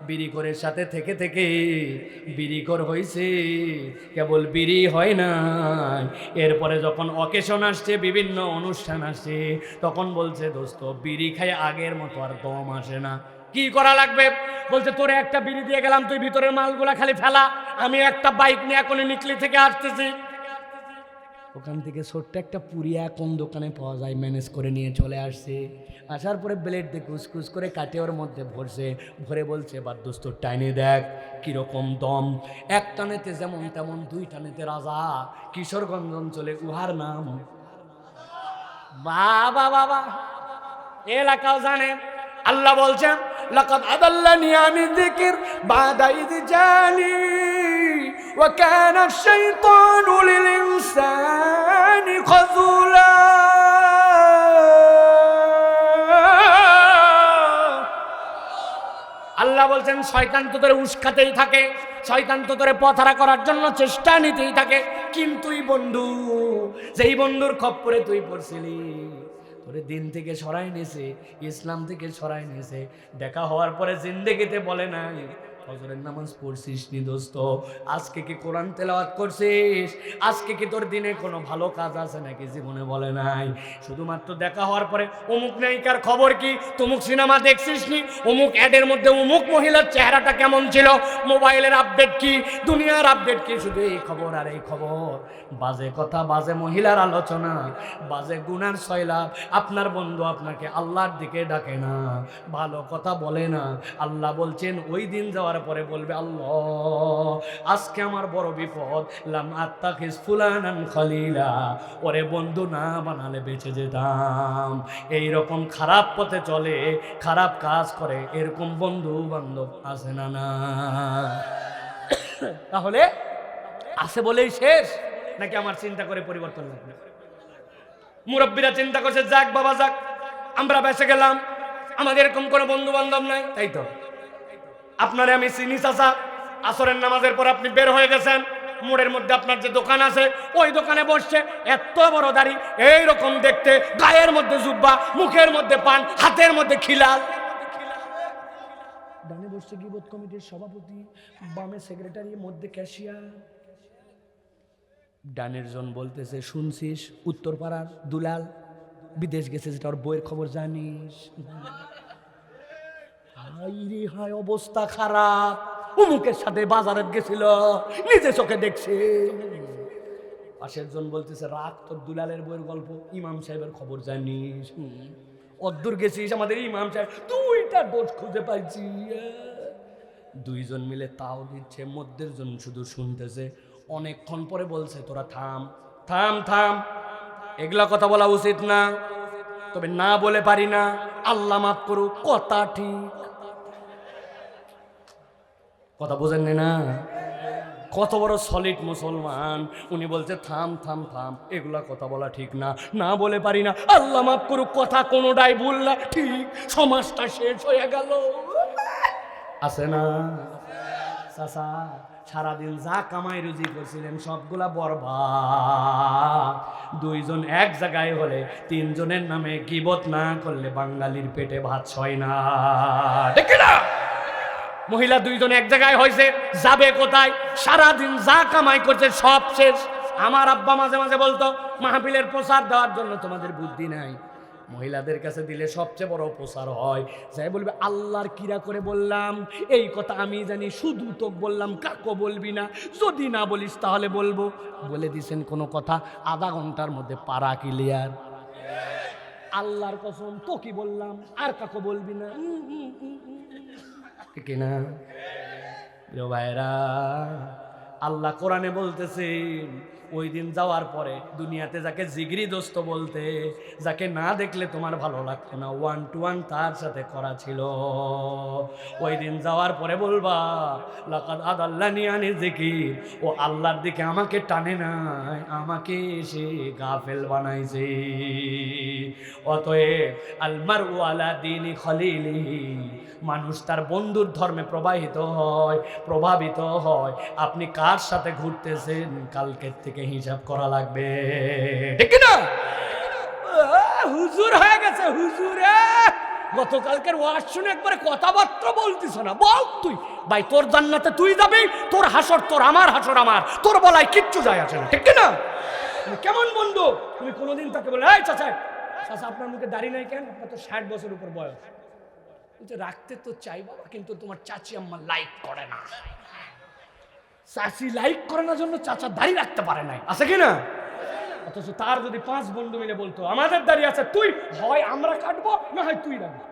বিড়ি করের সাথে থেকে থেকে বিড়ি কর হয়েছে, কেবল বিড়ি হয় না। এরপরে যখন অকেশন আসছে, বিভিন্ন অনুষ্ঠান আসছে, তখন বলছে দোস্ত বিড়ি খাই আগের মতো আর দম আসে না, কি করা লাগবে? বলছে তোরে একটা বিড়ি দিয়ে গেলাম, তুই ভিতরের মালগুলা খালি ফেলা, আমি একটা বাইক নিয়ে এখনই নিকলি থেকে আসতেছি। ওখান থেকে ছোট্ট একটা পুরিয়া কোন দোকানে পাওয়া যায় ম্যানেজ করে নিয়ে চলে আসছে। আসার পরে ব্লেড দিয়ে কুচকুচ করে কাটে ওর মধ্যে ভরছে, ভরে বলছে এবার দোস্ত টাইনে দেখ কিরকম দম। 1 টানেতে যেমন তেমন, 2 টানেতে রাজা। কিশোরগঞ্জ অঞ্চলে উহার নাম বাবা বাবা, এলাকাও জানে। আল্লাহ বলছেন লাকাদ আদাল্লানি আনিয যিকির বা'দা ইয জানি ওয়া কানা আশ-শাইতানু লিল ইনসানি খাযুলা। আল্লাহ বলছেন শয়তান তো তোরে উস্কাতেই থাকে, শয়তান তো তোরে পথহারা করার জন্য চেষ্টা নিতেই থাকে, কিন্তু বন্ধু যেই বন্ধুর খপ্পরে তুই পড়ছিলি, তোরে দিন থেকে সরাই নিয়েছে, ইসলাম থেকে সরাই নিয়েছে, দেখা হওয়ার পরে জিন্দেগিতে বলে নাই ফজরের নামাজ পড়ছিস নি দোস্ত? আজকে কি কোরআন তেলাওয়াত করছিস? আজকে কি তোর দিনে কোনো ভালো কাজ আছে নাকি? জীবনে বলে নাই। শুধুমাত্র দেখা হওয়ার পরে অমুক নায়িকার খবর কি, তমুক সিনেমা দেখছিস নি, অমুক অ্যাডের মধ্যে অমুক মহিলার চেহারাটা কেমন ছিল, মোবাইলের আপডেট কি, দুনিয়ার আপডেট কি, শুধু এই খবর আর এই খবর। বাজে কথা, বাজে মহিলার আলোচনা, বাজে গুনার সয়লাভ। আপনার বন্ধু আপনাকে আল্লাহর দিকে ডাকে না, ভালো কথা বলে না। আল্লাহ বলছেন ওই দিন যাওয়ার পরে বলবে, আল্লাহ আজকে আমার বড় বিপদ, লাম আত্তাখিজ ফুলানান খলিলা, ওরে বন্ধু না বানালে বেঁচে যেতাম। এই রকম খারাপ পথে চলে, খারাপ কাজ করে, এরকম বন্ধু বান্ধব আছে না? না তাহলে আছে বলেই শেষ নাকি আমার চিন্তা করে পরিবর্তন লাগবে? মুরব্বীরা চিন্তা করছে, যাক বাবা যাক, আমরা বেঁচে গেলাম, আমাদের এরকম কোনো বন্ধু বান্ধব নাই। তাই তো আপনারে আমি চিনি চাচা, আসরের নামাজের পর আপনি বের হয়ে গেছেন, মোড়ের মধ্যে আপনার যে দোকান আছে ওই দোকানে বসছে, এত বড় দাড়ি, এইরকম দেখতে, গায়ের মধ্যে জুব্বা, মুখের মধ্যে পান, হাতের মধ্যে খিলাল। ডানে বসছে গিবত কমিটির সভাপতি, বামে সেক্রেটারি, মধ্যে ক্যাশিয়ার। ডানের জন বলতেছে, শুনছিস উত্তরপাড়ার দুলাল বিদেশ গেছে, যেটা ওর বইয়ের খবর জানিস? হাই রে হাই, অবস্থা খারাপ, অমুকের সাথে বাজারে গেছিল, নিজে চোখে দেখছে। পাশের জন বলতেছে, রাত তোর দুলালের বইয়ের গল্প, ইমাম সাহেবের খবর জানিস? অদ্দূর গেছিস, আমাদের ইমাম সাহেব দুইটা ডোজ খুঁজে পাইছি। দুইজন মিলে তাও দিচ্ছে, মধ্যের জন শুধু শুনতেছে। অনেকক্ষণ পরে বলছে, তোরা থাম থাম থাম, এগুলা কথা বলা উচিত না, তবে না বলে পারি না, আল্লাহ মাফ করুক, কথা ঠিক। কথা বোঝেন না? কত বড় সলিড মুসলমান, উনি বলছে থাম থাম থাম, এগুলা কথা বলা ঠিক না, না বলে পারি না, আল্লাহ মাফ করুক, কথা কোনোটাই ভুল না, ঠিক। সমাজটা শেষ হয়ে গেল। আছে না চাচা? সারাদিন যা কামাই রুজি করছিলেন সবগুলা বরবাদ। দুইজন এক জায়গায় হলে তিনজনের নামে গীবত না করলে বাঙালির পেটে ভাত হয় না, ঠিক না? মহিলা দুইজন এক জায়গায় হয়েছে, যাবে কোথায়? সারাদিন যা কামাই করছে সব শেষ। আমার আব্বা মাঝে মাঝে বলতো, মাহফিলের প্রচার দেওয়ার জন্য তোমাদের বুদ্ধি নাই, মহিলাদের কাছে দিলে সবচেয়ে বড় প্রচার হয়। যাই বলবে, আল্লাহর কিরা করে বললাম, এই কথা আমি জানি, শুধু তো বললাম, কাকো বলবি না, যদি না বলিস তাহলে বলবো। বলে দিছেন কোনো কথা, আধা ঘন্টার মধ্যে পারা ক্লিয়ার। আল্লাহর কসম, তো কি বললাম, আর কাকো বলবি না, ঠিক না? প্রিয় ভাইরা, আল্লাহ কোরআনে বলতেছেন, ওই দিন যাওয়ার পরে দুনিয়াতে যাকে জিগরি দোস্ত বলতে, যাকে না দেখলে তোমার ভালো লাগতো না, 1 to 1 তার সাথে করা ছিল, ওই দিন যাওয়ার পরে বলবা, লাকাদ আদাল্লানি আনি যিকির, ও আল্লাহর দিকে আমাকে টানে নাই, আমাকে সে গাফেল বানাইছে। অতএব আল মারউ আলা দীনি খলিলিহি, মানুষ তার বন্ধুর ধর্মে প্রভাবিত হয়। আপনি কার সাথে ঘুরতেছেন কালকের থেকে হিসাব করা লাগবে, ঠিক না? হুজুর হয়ে গেছে, হুজুরে গতকালকের ওয়াজ শুনে একবারে কথাবার্তা বলতিস না। বল তুই ভাই, তোর জান্নাতে তুই যাবি, তোর হাসর তোর, আমার হাসর আমার, তোর বলায় কিচ্ছু যায় আসে না, ঠিক না? তুমি কেমন বন্ধু? তুমি কোনোদিন তাকে বলে, এই চাচা চাচা আপনার মুখে দাড়ি নাই কেন? আপনার তো 60 বছর উপর বয়স। রাখতে তো চাই বাবা, কিন্তু তোমার চাচি আম্মা লাইক করে না। চাচি লাইক করে না জন্য চাচা দাড়ি রাখতে পারে নাই, আছে কি না? অথচ তার যদি 5 বন্ধু মিলে বলতো, আমাদের দাড়ি আছে, তুই হয় আমরা কাটবো, না হয় তুই রাখবি।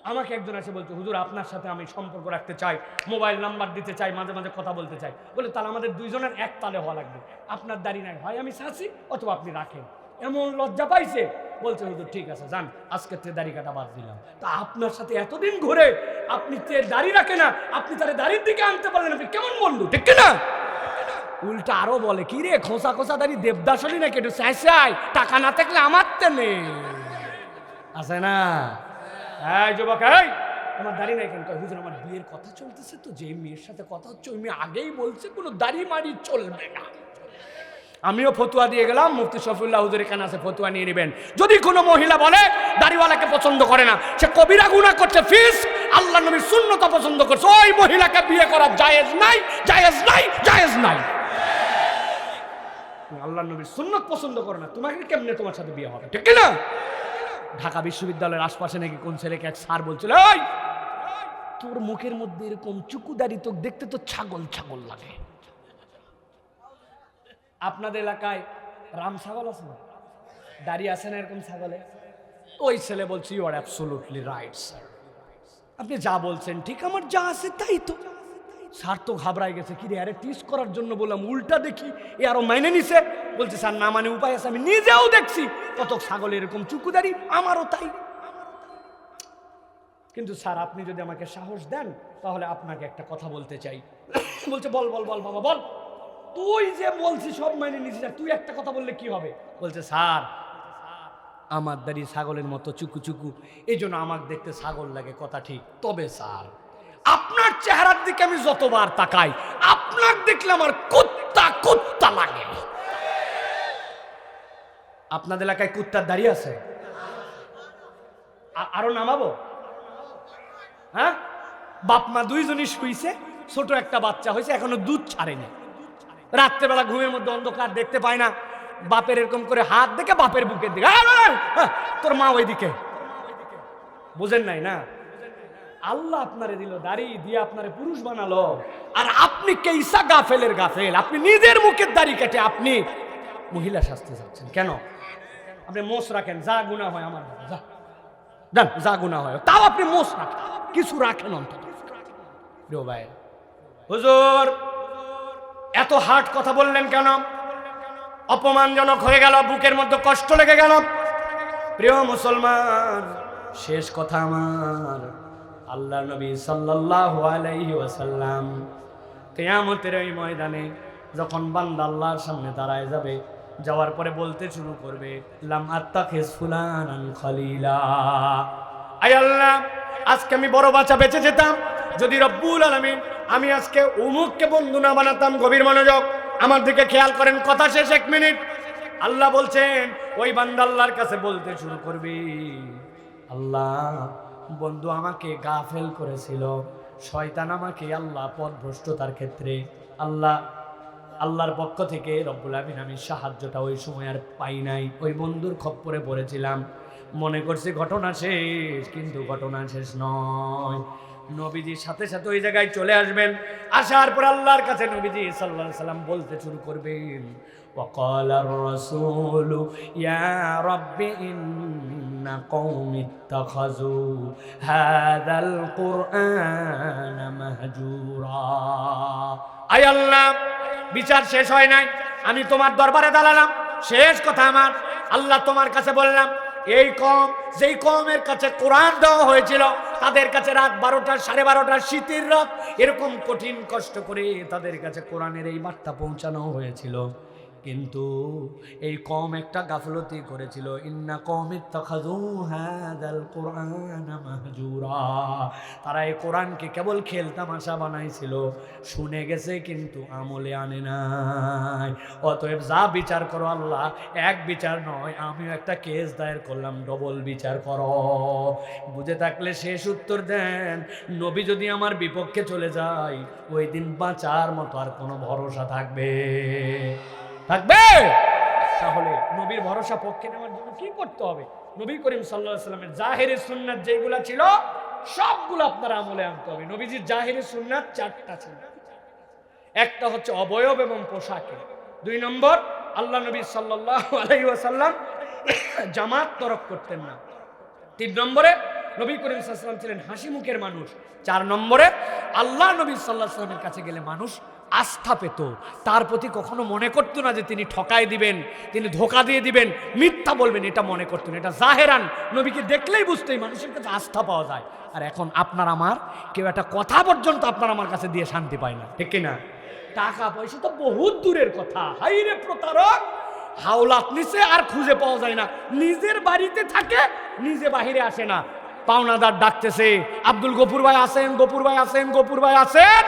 আমাকে একজন এসে বলতো, হুজুর আপনার সাথে আমি সম্পর্ক রাখতে চাই, মোবাইল নাম্বার দিতে চাই, মাঝে মাঝে কথা বলতে চাই। বলে তাহলে আমাদের দুইজনের এক তালে হওয়া লাগবে, আপনার দাড়ি নাই, হয় আমি চাচি অথবা আপনি রাখেন। এমন লজ্জা পাইছে, বলছে হুজুর ঠিক আছে যান, আজকে তে দাড়ি কাটা বাদ দিলাম। তা আপনার সাথে এতদিন ঘুরে আপনি তে দাড়ি রাখে না, আপনি তার দাড়ির দিকে আনতে পারলেন, আপনি কেমন বন্ধু, ঠিক না? উল্টা আরো বলে, কি রে খোসা খোসা দাড়ি দেবদাস হলি নাকি, একটু চাই, টাকা না থাকলে আমার তে নেই, আছে না? এই যুবক, এই আমার দাড়ি নাই কেন? হুজুর আমার বিয়ের কথা চলতেছে তো, যে মেয়ের সাথে কথা হচ্ছে ওই মেয়ে আগেই বলছে কোনো দাড়ি মাড়ি চলবে না। আমিও ফতুয়া দিয়ে গেলাম, মুফতি শফিউল্লাহ হুজুর এখানে আছে, ফতুয়া নিয়ে নেবেন। যদি কোনো মহিলা বলে দাড়িওয়ালাকে পছন্দ করে না, সে কবিরা গুনাহ করছে, ফিস আল্লাহ নবীর সুন্নত পছন্দ করছে, ওই মহিলাকে বিয়ে করা জায়েজ নাই, জায়েজ নাই, জায়েজ নাই। আল্লাহ নবীর সুন্নত পছন্দ করে না, তোমাকে কেমনে তোমার সাথে বিয়ে হবে, ঠিক না? ঢাকা বিশ্ববিদ্যালয়ের আশপাশে নাকি কোন ছেলেকে এক স্যার বলছিল, এই তোর মুখের মধ্যে এরকম চুকুদারি, তো দেখতে তো ছাগল ছাগল লাগে। আপনাদের এলাকায় রাম ছাগল আছে না, দাঁড়িয়ে আছে না এরকম ছাগলে? ওই ছেলে বলছে, you are absolutely right sir, আপনি যা বলছেন ঠিক, আমার যা আছে তাই তো। স্যার তো ঘাবড়ায় গেছে, কি রে, আরে টিস করার জন্য বললাম, উল্টা দেখি এ আরো মাইনে নিছে। বলছে, স্যার না মানে উপায় আছে, আমি নিজেও দেখছি কত ছাগল এরকম চুকুদারি, আমারও তাই। কিন্তু স্যার আপনি যদি আমাকে সাহস দেন তাহলে আপনাকে একটা কথা বলতে চাই। বলছে, বল বল বল বাবা বল, তুই যে বলছিস সব মাইনে নিছিস, তুই একটা কথা বললে কি হবে? বলছে, স্যার আমার দাড়ি ছাগলের মতো চুকু চুকু, এই জন্য আমাকে দেখতে ছাগল লাগে, কথা ঠিক। তবে স্যার আপনার চেহারার দিকে আমি যতবার তাকাই, আপনাকে দেখলে আমার কুত্তা কুত্তা লাগে। আপনাদের এলাকায় কুত্তার দাড়ি আছে? আরো নামাবো? হ্যাঁ, বাপ মা দুইজনই শুইছে, ছোট একটা বাচ্চা হয়েছে, এখনো দুধ ছাড়েনি। রাত্রেবেলা ঘুমের মধ্যে অন্ধকার, দেখতে পায় না, বাপের এরকম করে হাত দেখে বাপের বুকের দিকে, তোর মা ওইদিকে, বুঝেন নাই না? আল্লাহ আপনারে দিল দাড়ি দিয়ে, আপনারে পুরুষ বানালো, আর আপনি কেইসা গাফেলের গাফেল, আপনি নিজের মুখের দাড়ি কেটে আপনি মহিলা শাস্তি যাচ্ছেন কেন? আপনি মোষ রাখেন, যা গুনাহ হয় আমার যা গুনাহ হয়, তাও আপনি মোষ রাখেন, কিছু রাখেন অন্তত। প্রিয় ভাই, হুজুর এত হার্ড কথা বললেন কেন? অপমানজনক হয়ে গেল, বুকের মধ্যে কষ্ট লেগে গেল। প্রিয় মুসলমান, শেষ কথা আমার, আল্লাহ নবী সাল্লাল্লাহু আলাইহি ওয়াসাল্লাম কিয়ামতের ওই ময়দানে যখন বান্দা আল্লাহর সামনে দাঁড়ায় যাবে, যাওয়ার পরে বলতে শুরু করবে, লাম আত্তাখিজ ফুলানান খলিলা। আয় আল্লাহ, আজকে আমি বড় বাচ্চা বেঁচে যেতাম যদি রব্বুল আলামিন আমি আজকে উমুককে বন্ধু না বানাতাম। গভীর মনোযোগ, আমার দিকে খেয়াল করেন, কথা শেষ 1 মিনিট। আল্লাহ বলছেন, ওই বান্দা আল্লাহর কাছে বলতে শুরু করবি, আল্লাহ বন্ধু আমাকে গাফেল করেছিল, শয়তান আমাকে আল্লাহ পথভ্রষ্টতার ক্ষেত্রে আল্লাহর পক্ষ থেকে রব্বুল আমিন আমি সাহায্যটা ওই সময় আর পাই নাই, ওই বন্ধুর খপ্পরে পড়েছিলাম, মনে করছি ঘটনা শেষ, কিন্তু ঘটনা শেষ নয়। নবীজির সাথে সাথে ওই জায়গায় চলে আসবেন, আসার পর আল্লাহর কাছে নবীজি সাল্লাল্লাহু আলাইহি সাল্লাম বলতে শুরু করবেন, وقال الرسول يا رب إن قوم اتخذوا هذا القرآن مهجورا। আয় আল্লাহ, বিচার শেষ হয় নাই, আমি তোমার দরবারে দাঁড়ালাম, শেষ কথা আমার, আল্লাহ তোমার কাছে বললাম, এই কম যেই কমের কাছে কোরআন দেওয়া হয়েছিল, তাদের কাছে রাত 12টা 12:30 শীতের রাত, এরকম কঠিন কষ্ট করে তাদের কাছে কোরআনের এই বার্তা পৌঁছানো হয়েছিল, কিন্তু এই কম একটা গাফলতি করেছিল, ইন্না কওমি ইত্তাখাযু হাযাল কুরআনা মাহজুরা। তারা এই কোরআনকে কেবল খেলতামাশা বানাইছিল, শুনে গেছে কিন্তু আমলে আনে নাই। অতএব যা বিচার করো আল্লাহ, এক বিচার নয়, আমিও একটা কেস দায়ের করলাম, ডবল বিচার করো। বুঝে থাকলে শেষ উত্তর দেন, নবী যদি আমার বিপক্ষে চলে যায়, ওই দিন বাঁচার মতো আর কোনো ভরসা থাকবে? তাহলে নবীর ভরসা পক্ষে নেওয়ার জন্য কি করতে হবে? নবী করিম সাল্লাল্লাহু আলাইহি ওয়াসাল্লামের জাহেরি সুন্নাত যেগুলো ছিল সবগুলো আপনার আমলে আনতে হবে। নবীজির জাহেরি সুন্নাত 4টা ছিল। একটা হচ্ছে অবয়ব এবং পোশাকে, 2 নম্বর আল্লাহ নবী সাল্লাল্লাহু আলাইহি ওয়াসাল্লাম জামাত তরক করতেন না, 3 নম্বরে নবী করিম সাল্লাল্লাহু আলাইহি ওয়াসাল্লাম ছিলেন হাসি মুখের মানুষ, 4 নম্বরে আল্লাহ নবী সাল্লাল্লাহু আলাইহি ওয়াসাল্লামের কাছে গেলে মানুষ আস্থা পেত, তার প্রতি কখনো মনে করতো না যে তিনি ঠকাই দিবেন, তিনি ধোকা দিয়ে দিবেন, মিথ্যা বলবেন, এটা মনে করতেন। এটা জাহেরান, নবীকে দেখলেই বুঝতেই মানুষের কাছে আস্থা পাওয়া যায়। আর এখন আপনার আমার কেউ একটা কথা পর্যন্ত আপনার আমার কাছে দিয়ে শান্তি পায় না, ঠিক কিনা? টাকা পয়সা তো বহুত দূরের কথা, হাইরে প্রতারক, হাওলাত নিচে আর খুঁজে পাওয়া যায় না, নিজের বাড়িতে থাকে, নিজে বাহিরে আসে না, পাওনাদার ডাকতেছে, আব্দুল গফুর ভাই আসেন, গফুর ভাই আসেন, গফুর ভাই আসেন,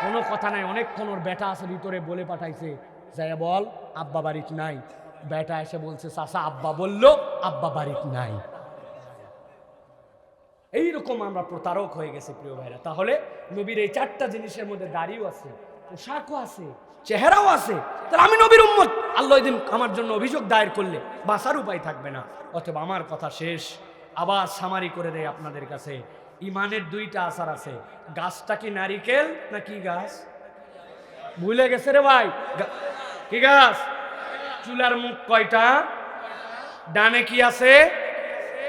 কোনো কথা নাই, অনেকক্ষণ ওর বেটা আছে ভিতরে বলে পাঠাইছে, যাই বল আব্বা বাড়িতে নাই। বেটা এসে বলছে চাচা আব্বা বলল আব্বা বাড়িতে নাই। এইরকম আমরা প্রতারক হয়ে গেছি প্রিয় ভাইরা। তাহলে নবীর এই 4টা জিনিসের মধ্যে দাড়িও আছে, পোশাকও আছে, চেহারাও আছে, তাহলে আমি নবীর উম্মত। আল্লাহ দিন আমার জন্য অভিযোগ দায়ের করলে বাঁচার উপায় থাকবে না। অথবা আমার কথা শেষ, আবার সামারি করে দেয় আপনাদের কাছে। ইমানের 2টা আসার আছে। গাছটা কি নারিকেল না কি গাছ? ভুলে গেছে রে ভাই। কি গাছ? চুলার মুখ কয়টা? ডানে কি আছে?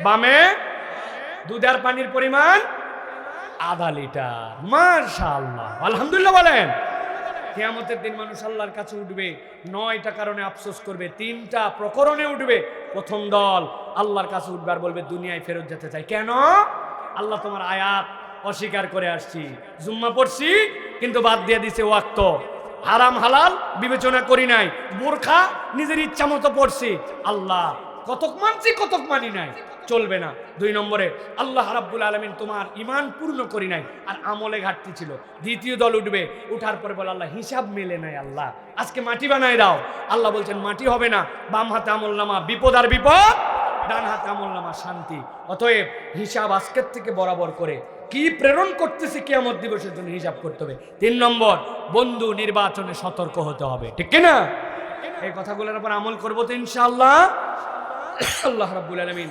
বামে? দুধের পানির পরিমাণ আধা লিটার। মাশাআল্লাহ, আলহামদুলিল্লাহ বলেন। কিয়ামতের দিন মানুষ আল্লাহর কাছে উঠবে, 9টা কারণে আফসোস করবে, 3টা প্রকরণে উঠবে। প্রথম দল আল্লাহর কাছে উঠবে আর বলবে দুনিয়ায় ফেরত যেতে চাই। কেন? আল্লাহ তোমার আয়াত অস্বীকার করে আসছি, জুম্মা পড়ছি কিন্তু বাদ দিয়ে দিছে ওয়াক্ত, হারাম হালাল বিবেচনা করি নাই, বোরখা নিজের ইচ্ছা মতো পড়ছি, আল্লাহ কতক মানছি কতক মানি নাই, চলবে না। 2 নম্বরে আল্লাহ রাব্বুল আলামিন তোমার ঈমান পূর্ণ করি নাই আর আমলে ঘাটতি ছিল। দ্বিতীয় দল উঠবে, উঠার পরে বলে আল্লাহ হিসাব মেলে নাই, আল্লাহ আজকে মাটি বানাই দাও। আল্লাহ বলছেন মাটি হবে না, বাম হাতে আমলনামা, বিপদ আর বিপদ, ডান হাতে আমলনামা শান্তি। অতএব হিসাব আজকের থেকে বরাবর করে কি প্রেরণ করতেছে কিয়ামত দিবসের জন্য হিসাব করতে হবে। 3 নম্বর বন্ধু নির্বাচনে সতর্ক হতে হবে, ঠিক কিনা? এই কথাগুলোর উপর আমল করবো তো ইনশাআল্লাহ। আল্লাহ রাব্বুল আলামিন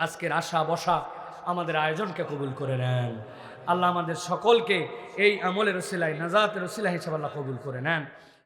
আজকের আশা বসা আমাদের আয়োজনকে কবুল করে নেন। আল্লাহ আমাদের সকলকে এই আমলের ওসিলায় নাজাতের ওসিলা হিসেবে আল্লাহ কবুল করে নেন।